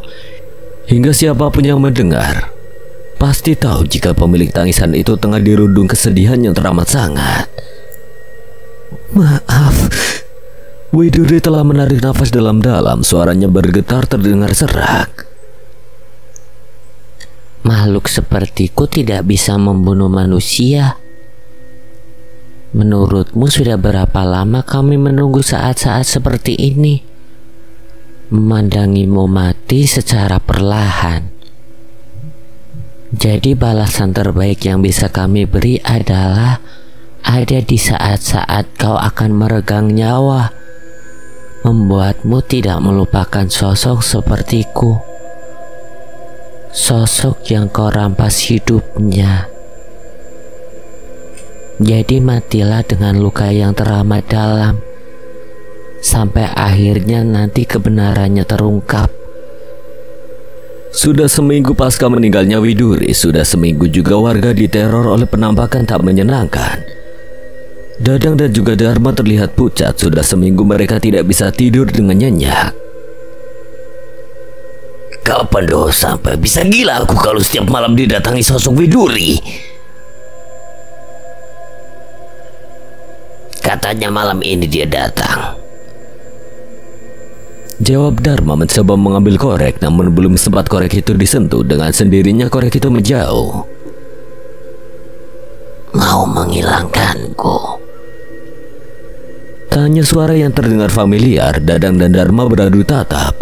hingga siapapun yang mendengar pasti tahu jika pemilik tangisan itu tengah dirundung kesedihan yang teramat sangat. Maaf. Widuri telah menarik nafas dalam-dalam, suaranya bergetar terdengar serak. Makhluk sepertiku tidak bisa membunuh manusia. Menurutmu sudah berapa lama kami menunggu saat-saat seperti ini? Memandangimu mati secara perlahan. Jadi balasan terbaik yang bisa kami beri adalah ada di saat-saat kau akan meregang nyawa, membuatmu tidak melupakan sosok sepertiku, sosok yang kau rampas hidupnya. Jadi matilah dengan luka yang teramat dalam, sampai akhirnya nanti kebenarannya terungkap. Sudah seminggu pasca meninggalnya Widuri, sudah seminggu juga warga diteror oleh penampakan tak menyenangkan. Dadang dan juga Dharma terlihat pucat. Sudah seminggu mereka tidak bisa tidur dengan nyenyak. Kapan doh sampai? Bisa gila aku kalau setiap malam didatangi sosok Widuri. Katanya malam ini dia datang. Jawab Dharma mencoba mengambil korek, namun belum sempat korek itu disentuh, dengan sendirinya korek itu menjauh. Mau menghilangkanku? Tanya suara yang terdengar familiar. Dadang dan Dharma beradu tatap.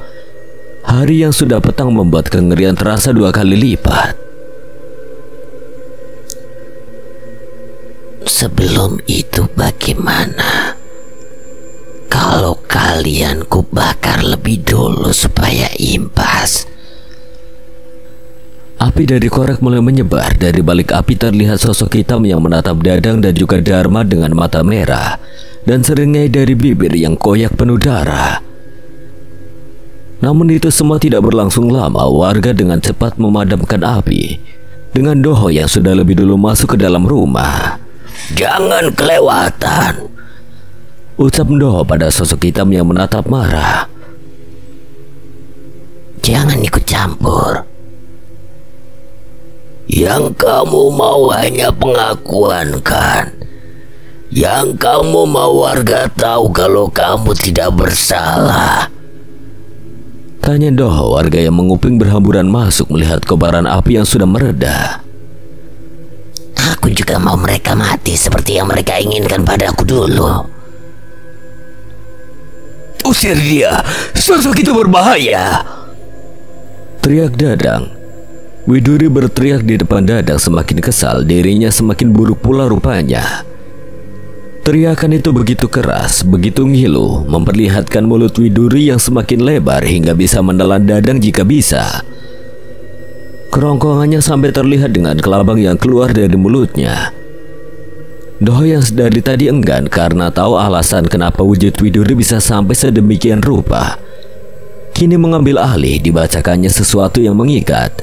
Hari yang sudah petang membuat kengerian terasa 2 kali lipat. Sebelum itu bagaimana kalau kalian kubakar lebih dulu supaya impas? Api dari korek mulai menyebar. Dari balik api terlihat sosok hitam yang menatap Dadang dan juga Dharma dengan mata merah dan seringai dari bibir yang koyak penuh darah. Namun itu semua tidak berlangsung lama. Warga dengan cepat memadamkan api dengan Doho yang sudah lebih dulu masuk ke dalam rumah. Jangan kelewatan, ucap Doho pada sosok hitam yang menatap marah. Jangan ikut campur. Yang kamu mau hanya pengakuan kan? Yang kamu mau warga tahu kalau kamu tidak bersalah? Tanya Doho. Warga yang menguping berhamburan masuk melihat kobaran api yang sudah mereda. Aku juga mau mereka mati seperti yang mereka inginkan padaku dulu. Usir dia, sosok itu berbahaya, teriak Dadang. Widuri berteriak di depan Dadang semakin kesal. Dirinya semakin buruk pula rupanya. Teriakan itu begitu keras, begitu ngilu, memperlihatkan mulut Widuri yang semakin lebar hingga bisa menelan Dadang jika bisa. Kerongkongannya sampai terlihat dengan kelabang yang keluar dari mulutnya. Doho yang dari tadi enggan karena tahu alasan kenapa wujud Widuri bisa sampai sedemikian rupa, kini mengambil alih. Dibacakannya sesuatu yang mengikat,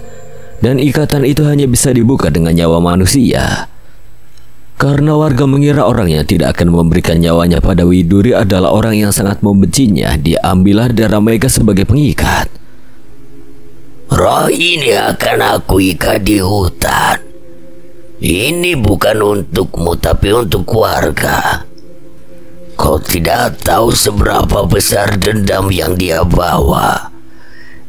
dan ikatan itu hanya bisa dibuka dengan nyawa manusia. Karena warga mengira orang yang tidak akan memberikan nyawanya pada Widuri adalah orang yang sangat membencinya, diambillah darah mereka sebagai pengikat. Roh ini akan aku ikat di hutan. Ini bukan untukmu tapi untuk warga. Kau tidak tahu seberapa besar dendam yang dia bawa.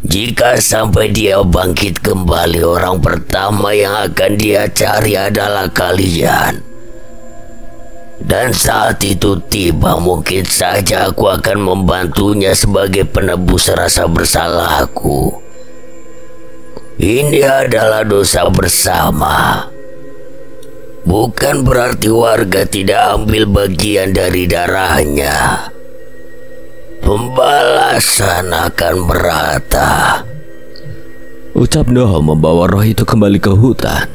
Jika sampai dia bangkit kembali, orang pertama yang akan dia cari adalah kalian. Dan saat itu tiba, mungkin saja aku akan membantunya sebagai penebus rasa bersalahku. Ini adalah dosa bersama. Bukan berarti warga tidak ambil bagian dari darahnya. Pembalasan akan merata, ucap Doho membawa roh itu kembali ke hutan.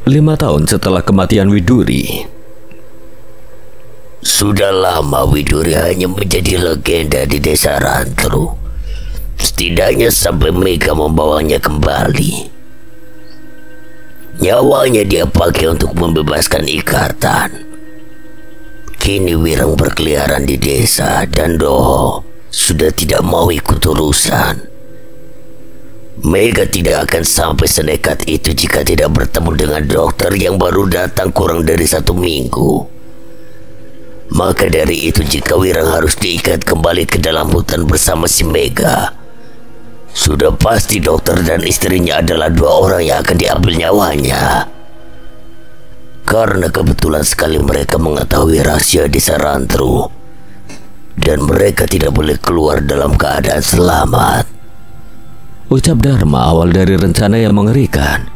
5 tahun setelah kematian Widuri. Sudah lama Widuri hanya menjadi legenda di desa Rantru. Setidaknya sampai mereka membawanya kembali. Nyawanya dia pakai untuk membebaskan ikatan. Kini Wirang berkeliaran di desa dan Doho sudah tidak mau ikut urusan. Mega tidak akan sampai senekat itu jika tidak bertemu dengan dokter yang baru datang kurang dari 1 minggu. Maka dari itu jika Wirang harus diikat kembali ke dalam hutan bersama si Mega, sudah pasti dokter dan istrinya adalah 2 orang yang akan diambil nyawanya. Karena kebetulan sekali mereka mengetahui rahasia desa Rantru, dan mereka tidak boleh keluar dalam keadaan selamat. Ucap Dharma awal dari rencana yang mengerikan.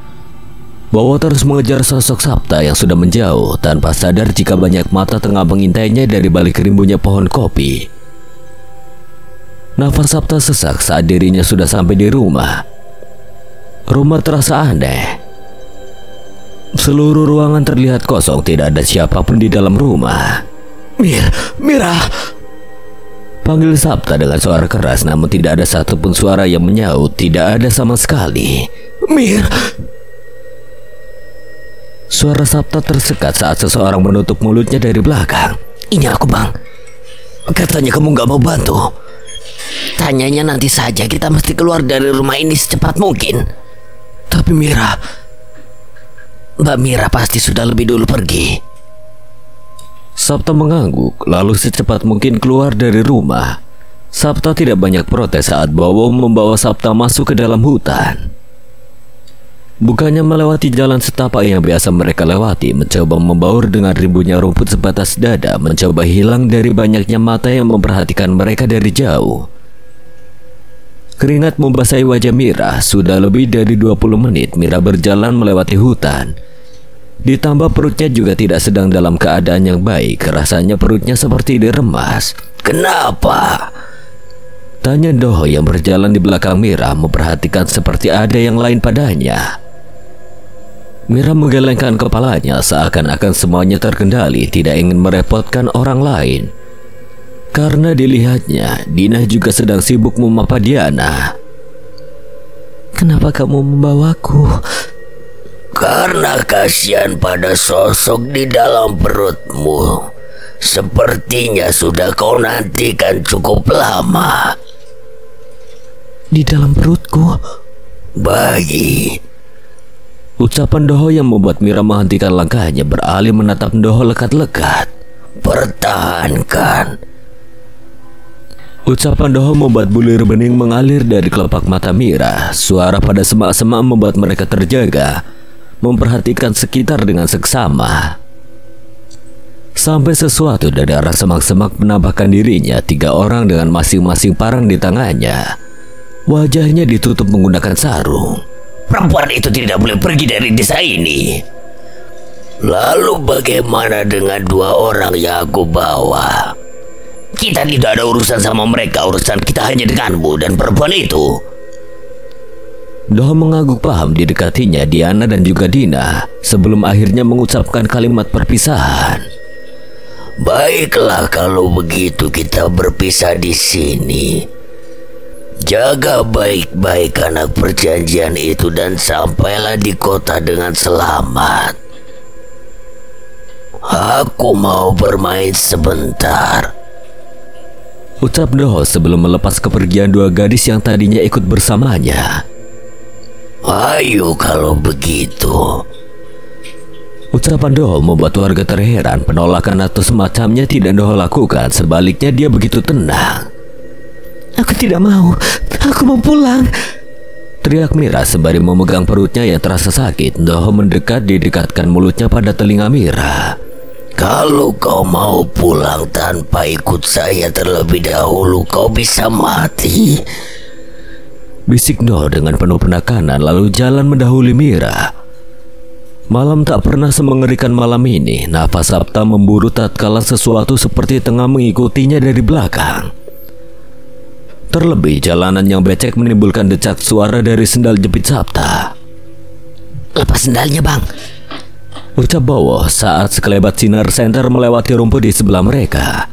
Bahwa terus mengejar sosok Sabta yang sudah menjauh tanpa sadar jika banyak mata tengah mengintainya dari balik rimbunnya pohon kopi. Nafas Sabta sesak saat dirinya sudah sampai di rumah. Rumah terasa aneh. Seluruh ruangan terlihat kosong, tidak ada siapapun di dalam rumah. Mira. Panggil Sabta dengan suara keras, namun tidak ada satupun suara yang menyaut, tidak ada sama sekali. Mir. Suara Sabta tersekat saat seseorang menutup mulutnya dari belakang. Ini aku, Bang. Katanya kamu gak mau bantu. Tanyanya nanti saja, kita mesti keluar dari rumah ini secepat mungkin. Tapi Mbak Mira pasti sudah lebih dulu pergi. Sabta mengangguk, lalu secepat mungkin keluar dari rumah. Sabta tidak banyak protes saat Bowo membawa Sabta masuk ke dalam hutan. Bukannya melewati jalan setapak yang biasa mereka lewati, mencoba membaur dengan rimbunnya rumput sebatas dada, mencoba hilang dari banyaknya mata yang memperhatikan mereka dari jauh. Keringat membasahi wajah Mira. Sudah lebih dari 20 menit Mira berjalan melewati hutan. Ditambah perutnya juga tidak sedang dalam keadaan yang baik. Rasanya perutnya seperti diremas. Kenapa? Tanya Doho yang berjalan di belakang Mira, memperhatikan seperti ada yang lain padanya. Mira menggelengkan kepalanya seakan-akan semuanya terkendali, tidak ingin merepotkan orang lain. Karena dilihatnya, Dina juga sedang sibuk memapa Diana. Kenapa kamu membawaku? Karena kasihan pada sosok di dalam perutmu. Sepertinya sudah kau nantikan cukup lama. Di dalam perutku? Bayi. Ucapan Doho yang membuat Mira menghentikan langkahnya, beralih menatap Doho lekat-lekat. Pertahankan. Ucapan Doho membuat bulir bening mengalir dari kelopak mata Mira. Suara pada semak-semak membuat mereka terjaga, memperhatikan sekitar dengan seksama. Sampai sesuatu dari arah semak-semak menambahkan dirinya. 3 orang dengan masing-masing parang di tangannya. Wajahnya ditutup menggunakan sarung. Perempuan itu tidak boleh pergi dari desa ini. Lalu bagaimana dengan 2 orang yang aku bawa? Kita tidak ada urusan sama mereka. Urusan kita hanya denganmu dan perempuan itu. Doho mengangguk paham didekatinya Diana dan juga Dina sebelum akhirnya mengucapkan kalimat perpisahan. Baiklah, kalau begitu kita berpisah di sini. Jaga baik-baik anak perjanjian itu dan sampailah di kota dengan selamat. Aku mau bermain sebentar. Ucap Doho sebelum melepas kepergian 2 gadis yang tadinya ikut bersamanya. Ayo kalau begitu. Ucapan Doho membuat warga terheran. Penolakan atau semacamnya tidak Doho lakukan. Sebaliknya dia begitu tenang. Aku tidak mau. Aku mau pulang. Teriak Mira sembari memegang perutnya yang terasa sakit. Doho mendekat, didekatkan mulutnya pada telinga Mira. Kalau kau mau pulang tanpa ikut saya terlebih dahulu, kau bisa mati. Bisik Doho dengan penuh penekanan, lalu jalan mendahului Mira. Malam tak pernah semengerikan malam ini. Nafas Sabta memburu tatkala sesuatu seperti tengah mengikutinya dari belakang. Terlebih jalanan yang becek menimbulkan decak suara dari sendal jepit Sabta. Lepas sendalnya, Bang. Ucap Bowo saat sekelebat sinar senter melewati rumput di sebelah mereka.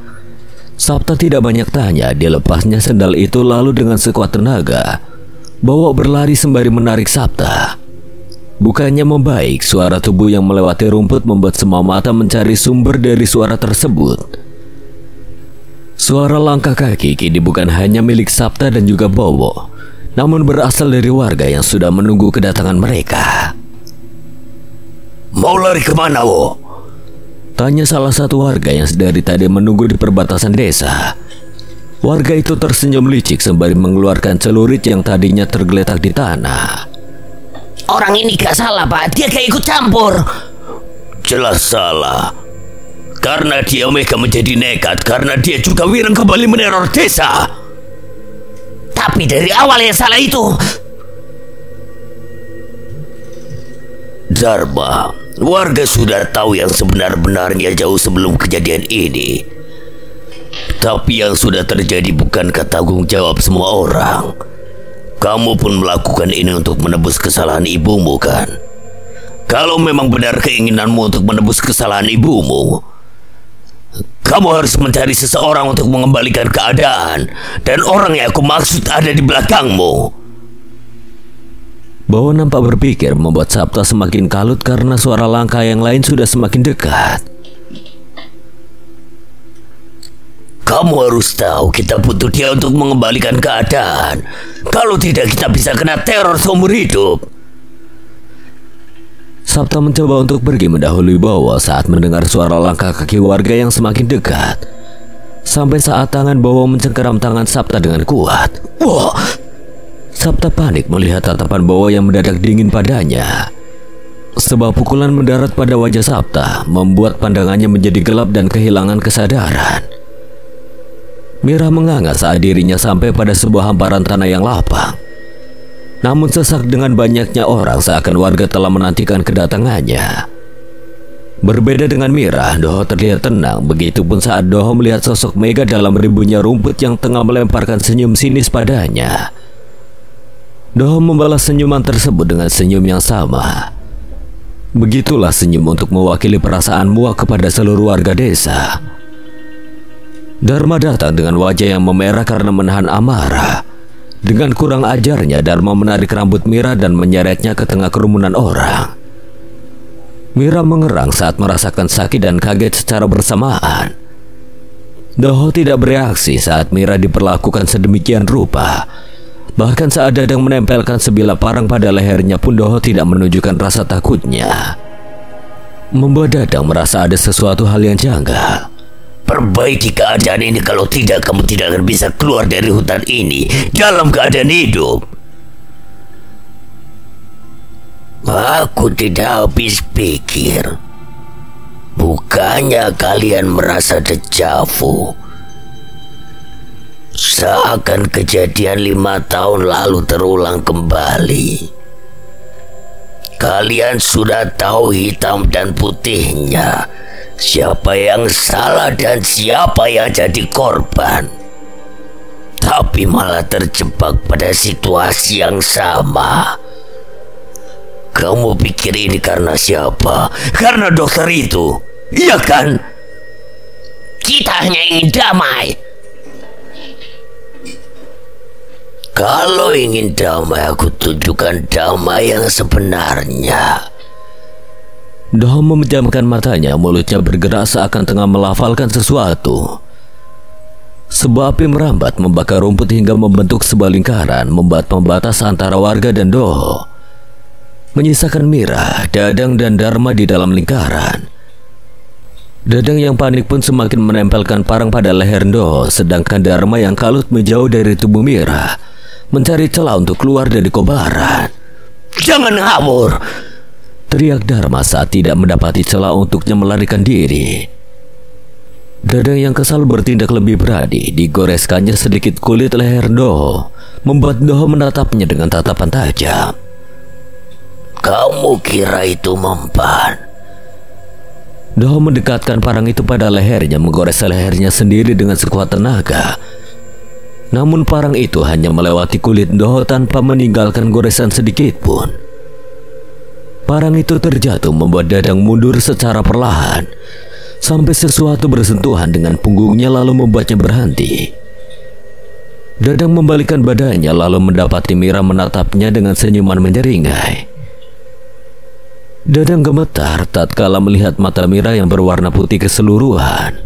Sabta tidak banyak tanya, dia lepasnya sendal itu lalu dengan sekuat tenaga Bowo berlari sembari menarik Sabta. Bukannya membaik, suara tubuh yang melewati rumput membuat semua mata mencari sumber dari suara tersebut. Suara langkah kaki kini bukan hanya milik Sabta dan juga Bowo, namun berasal dari warga yang sudah menunggu kedatangan mereka. Mau lari kemana, Wo? Tanya salah satu warga yang dari tadi menunggu di perbatasan desa. Warga itu tersenyum licik sembari mengeluarkan celurit yang tadinya tergeletak di tanah. Orang ini gak salah, Pak. Dia gak ikut campur. Jelas salah. Karena dia mereka menjadi nekat. Karena dia juga wirang kembali meneror desa. Tapi dari awal yang salah itu Dharma. Warga sudah tahu yang sebenar-benarnya jauh sebelum kejadian ini. Tapi yang sudah terjadi bukankah tanggung jawab semua orang? Kamu pun melakukan ini untuk menebus kesalahan ibumu, kan? Kalau memang benar keinginanmu untuk menebus kesalahan ibumu, kamu harus mencari seseorang untuk mengembalikan keadaan. Dan orang yang aku maksud ada di belakangmu. Bowo nampak berpikir, membuat Sapta semakin kalut karena suara langkah yang lain sudah semakin dekat. Kamu harus tahu kita butuh dia untuk mengembalikan keadaan. Kalau tidak kita bisa kena teror seumur hidup. Sapta mencoba untuk pergi mendahului Bowo saat mendengar suara langkah kaki warga yang semakin dekat. Sampai saat tangan Bowo mencengkeram tangan Sapta dengan kuat. Wah! Sapta panik melihat tatapan Bowo yang mendadak dingin padanya. Sebuah pukulan mendarat pada wajah Sapta, membuat pandangannya menjadi gelap dan kehilangan kesadaran. Mira menganga saat dirinya sampai pada sebuah hamparan tanah yang lapang. Namun sesak dengan banyaknya orang seakan warga telah menantikan kedatangannya. Berbeda dengan Mira, Doho terlihat tenang. Begitupun saat Doho melihat sosok Mega dalam ribunya rumput yang tengah melemparkan senyum sinis padanya. Doho membalas senyuman tersebut dengan senyum yang sama. Begitulah senyum untuk mewakili perasaan muak kepada seluruh warga desa. Dharma datang dengan wajah yang memerah karena menahan amarah. Dengan kurang ajarnya, Dharma menarik rambut Mira dan menyeretnya ke tengah kerumunan orang. Mira mengerang saat merasakan sakit dan kaget secara bersamaan. Doho tidak bereaksi saat Mira diperlakukan sedemikian rupa. Bahkan saat Dadang menempelkan sebilah parang pada lehernya pun Doho tidak menunjukkan rasa takutnya. Membuat Dadang merasa ada sesuatu hal yang janggal. Perbaiki keadaan ini, kalau tidak kamu tidak akan bisa keluar dari hutan ini dalam keadaan hidup. Aku tidak habis pikir. Bukannya kalian merasa dejavu? Seakan kejadian 5 tahun lalu terulang kembali. Kalian sudah tahu hitam dan putihnya, siapa yang salah dan siapa yang jadi korban. Tapi malah terjebak pada situasi yang sama. Kamu pikir ini karena siapa? Karena dokter itu, iya kan? Kita hanya ingin damai. Kalau ingin damai, aku tunjukkan damai yang sebenarnya. Doho memejamkan matanya, mulutnya bergerak seakan tengah melafalkan sesuatu. Sebuah api merambat membakar rumput hingga membentuk sebuah lingkaran, membuat pembatas antara warga dan Doho. Menyisakan Mira, Dadang dan Dharma di dalam lingkaran. Dadang yang panik pun semakin menempelkan parang pada leher Doho, sedangkan Dharma yang kalut menjauh dari tubuh Mira, mencari celah untuk keluar dari kobaran. Jangan ngawur, teriak Dharma saat tidak mendapati celah untuknya melarikan diri. Dadang yang kesal bertindak lebih berani, digoreskannya sedikit kulit leher Doho, membuat Doho menatapnya dengan tatapan tajam. Kamu kira itu mempan? Doho mendekatkan parang itu pada lehernya, menggores lehernya sendiri dengan sekuat tenaga. Namun parang itu hanya melewati kulit Doho tanpa meninggalkan goresan sedikit pun. Parang itu terjatuh membuat Dadang mundur secara perlahan, sampai sesuatu bersentuhan dengan punggungnya lalu membuatnya berhenti. Dadang membalikkan badannya lalu mendapati Mira menatapnya dengan senyuman menyeringai. Dadang gemetar tatkala melihat mata Mira yang berwarna putih keseluruhan.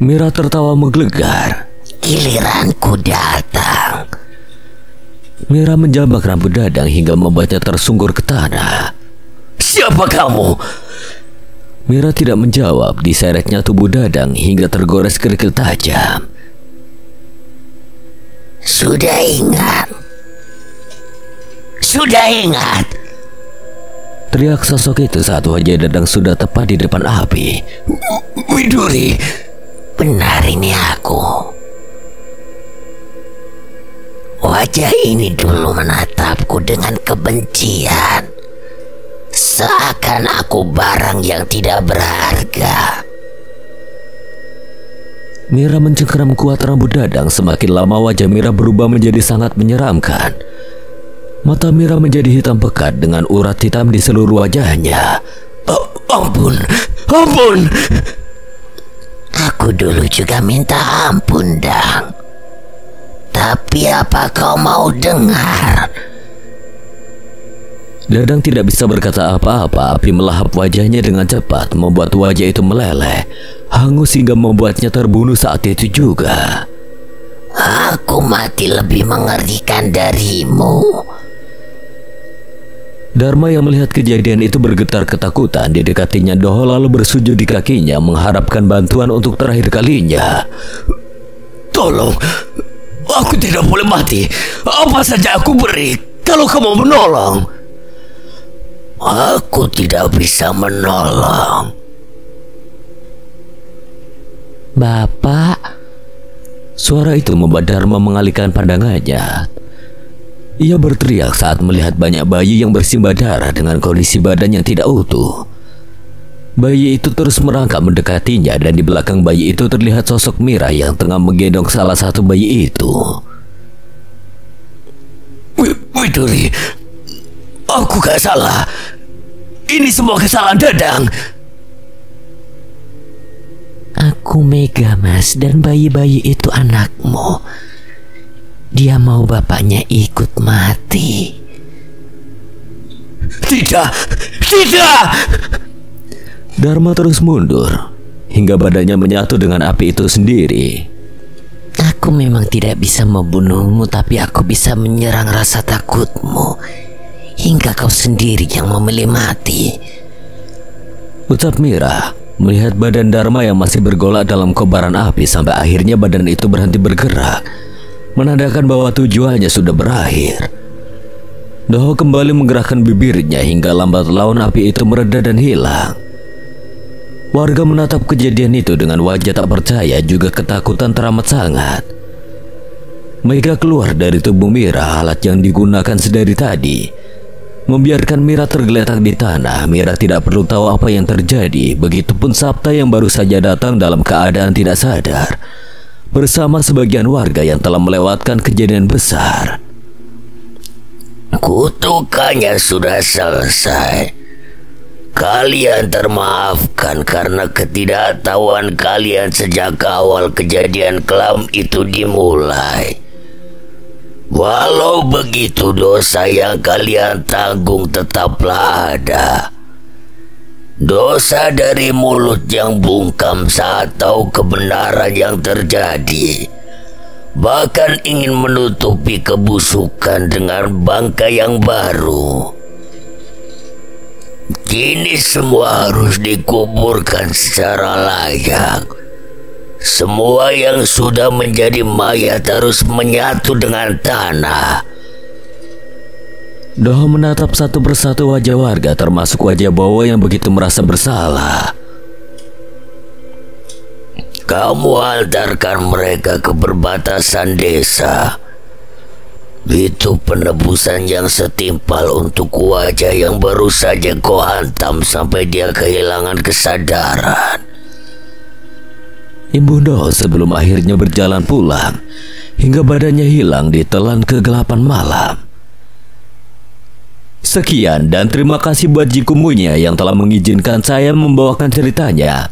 Mira tertawa menggelegar. Giliranku datang. Mira menjambak rambut Dadang hingga membuatnya tersungkur ke tanah. Siapa kamu? Mira tidak menjawab, diseretnya tubuh Dadang hingga tergores kerikil tajam. Sudah ingat? Sudah ingat? Teriak sosok itu saat wajah Dadang sudah tepat di depan api. Widuri, benar ini aku. Wajah ini dulu menatapku dengan kebencian, seakan aku barang yang tidak berharga. Mira mencengkeram kuat rambut Dadang. Semakin lama wajah Mira berubah menjadi sangat menyeramkan. Mata Mira menjadi hitam pekat dengan urat hitam di seluruh wajahnya. Ampun, ampun. Aku dulu juga minta ampun, Dang. Tapi apa kau mau dengar? Dadang tidak bisa berkata apa-apa. Api melahap wajahnya dengan cepat, membuat wajah itu meleleh, hangus hingga membuatnya terbunuh saat itu juga. Aku mati lebih mengerikan darimu. Dharma yang melihat kejadian itu bergetar ketakutan. Didekatinya Doho lalu bersujud di kakinya mengharapkan bantuan untuk terakhir kalinya. Tolong, aku tidak boleh mati. Apa saja aku beri kalau kamu menolong. Aku tidak bisa menolong. Bapak. Suara itu membuat Dharma mengalihkan pandangannya. Ia berteriak saat melihat banyak bayi yang bersimbah darah dengan kondisi badan yang tidak utuh. Bayi itu terus merangkak mendekatinya dan di belakang bayi itu terlihat sosok Mira yang tengah menggendong salah satu bayi itu. Widuri, aku gak salah. Ini semua kesalahan Dadang. Aku Mega, Mas, dan bayi-bayi itu anakmu. Dia mau bapaknya ikut mati. Tidak, tidak. Dharma terus mundur hingga badannya menyatu dengan api itu sendiri. Aku memang tidak bisa membunuhmu, tapi aku bisa menyerang rasa takutmu hingga kau sendiri yang memilih mati. Ucap Mira melihat badan Dharma yang masih bergolak dalam kobaran api sampai akhirnya badan itu berhenti bergerak, menandakan bahwa tujuannya sudah berakhir. Doho kembali menggerakkan bibirnya hingga lambat laun api itu mereda dan hilang. Warga menatap kejadian itu dengan wajah tak percaya juga ketakutan teramat sangat. Mega keluar dari tubuh Mira, alat yang digunakan sedari tadi, membiarkan Mira tergeletak di tanah. Mira tidak perlu tahu apa yang terjadi. Begitupun Sabta yang baru saja datang dalam keadaan tidak sadar, bersama sebagian warga yang telah melewatkan kejadian besar. Kutukannya sudah selesai. Kalian termaafkan karena ketidaktahuan kalian sejak awal kejadian kelam itu dimulai. Walau begitu, dosa yang kalian tanggung tetaplah ada. Dosa dari mulut yang bungkam saat tahu kebenaran yang terjadi, bahkan ingin menutupi kebusukan dengan bangkai yang baru. Kini semua harus dikuburkan secara layak. Semua yang sudah menjadi mayat harus menyatu dengan tanah. Doho menatap satu persatu wajah warga, termasuk wajah Bowo yang begitu merasa bersalah. Kamu antarkan mereka ke perbatasan desa. Itu penebusan yang setimpal untuk wajah yang baru saja kau hantam sampai dia kehilangan kesadaran. Imbuh Doho sebelum akhirnya berjalan pulang hingga badannya hilang ditelan kegelapan malam. Sekian dan terima kasih buat Jikumunya yang telah mengizinkan saya membawakan ceritanya.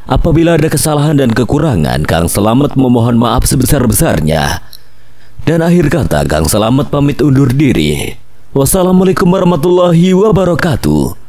Apabila ada kesalahan dan kekurangan, Kang Selamet memohon maaf sebesar-besarnya. Dan akhir kata, Kang Selamet pamit undur diri. Wassalamualaikum warahmatullahi wabarakatuh.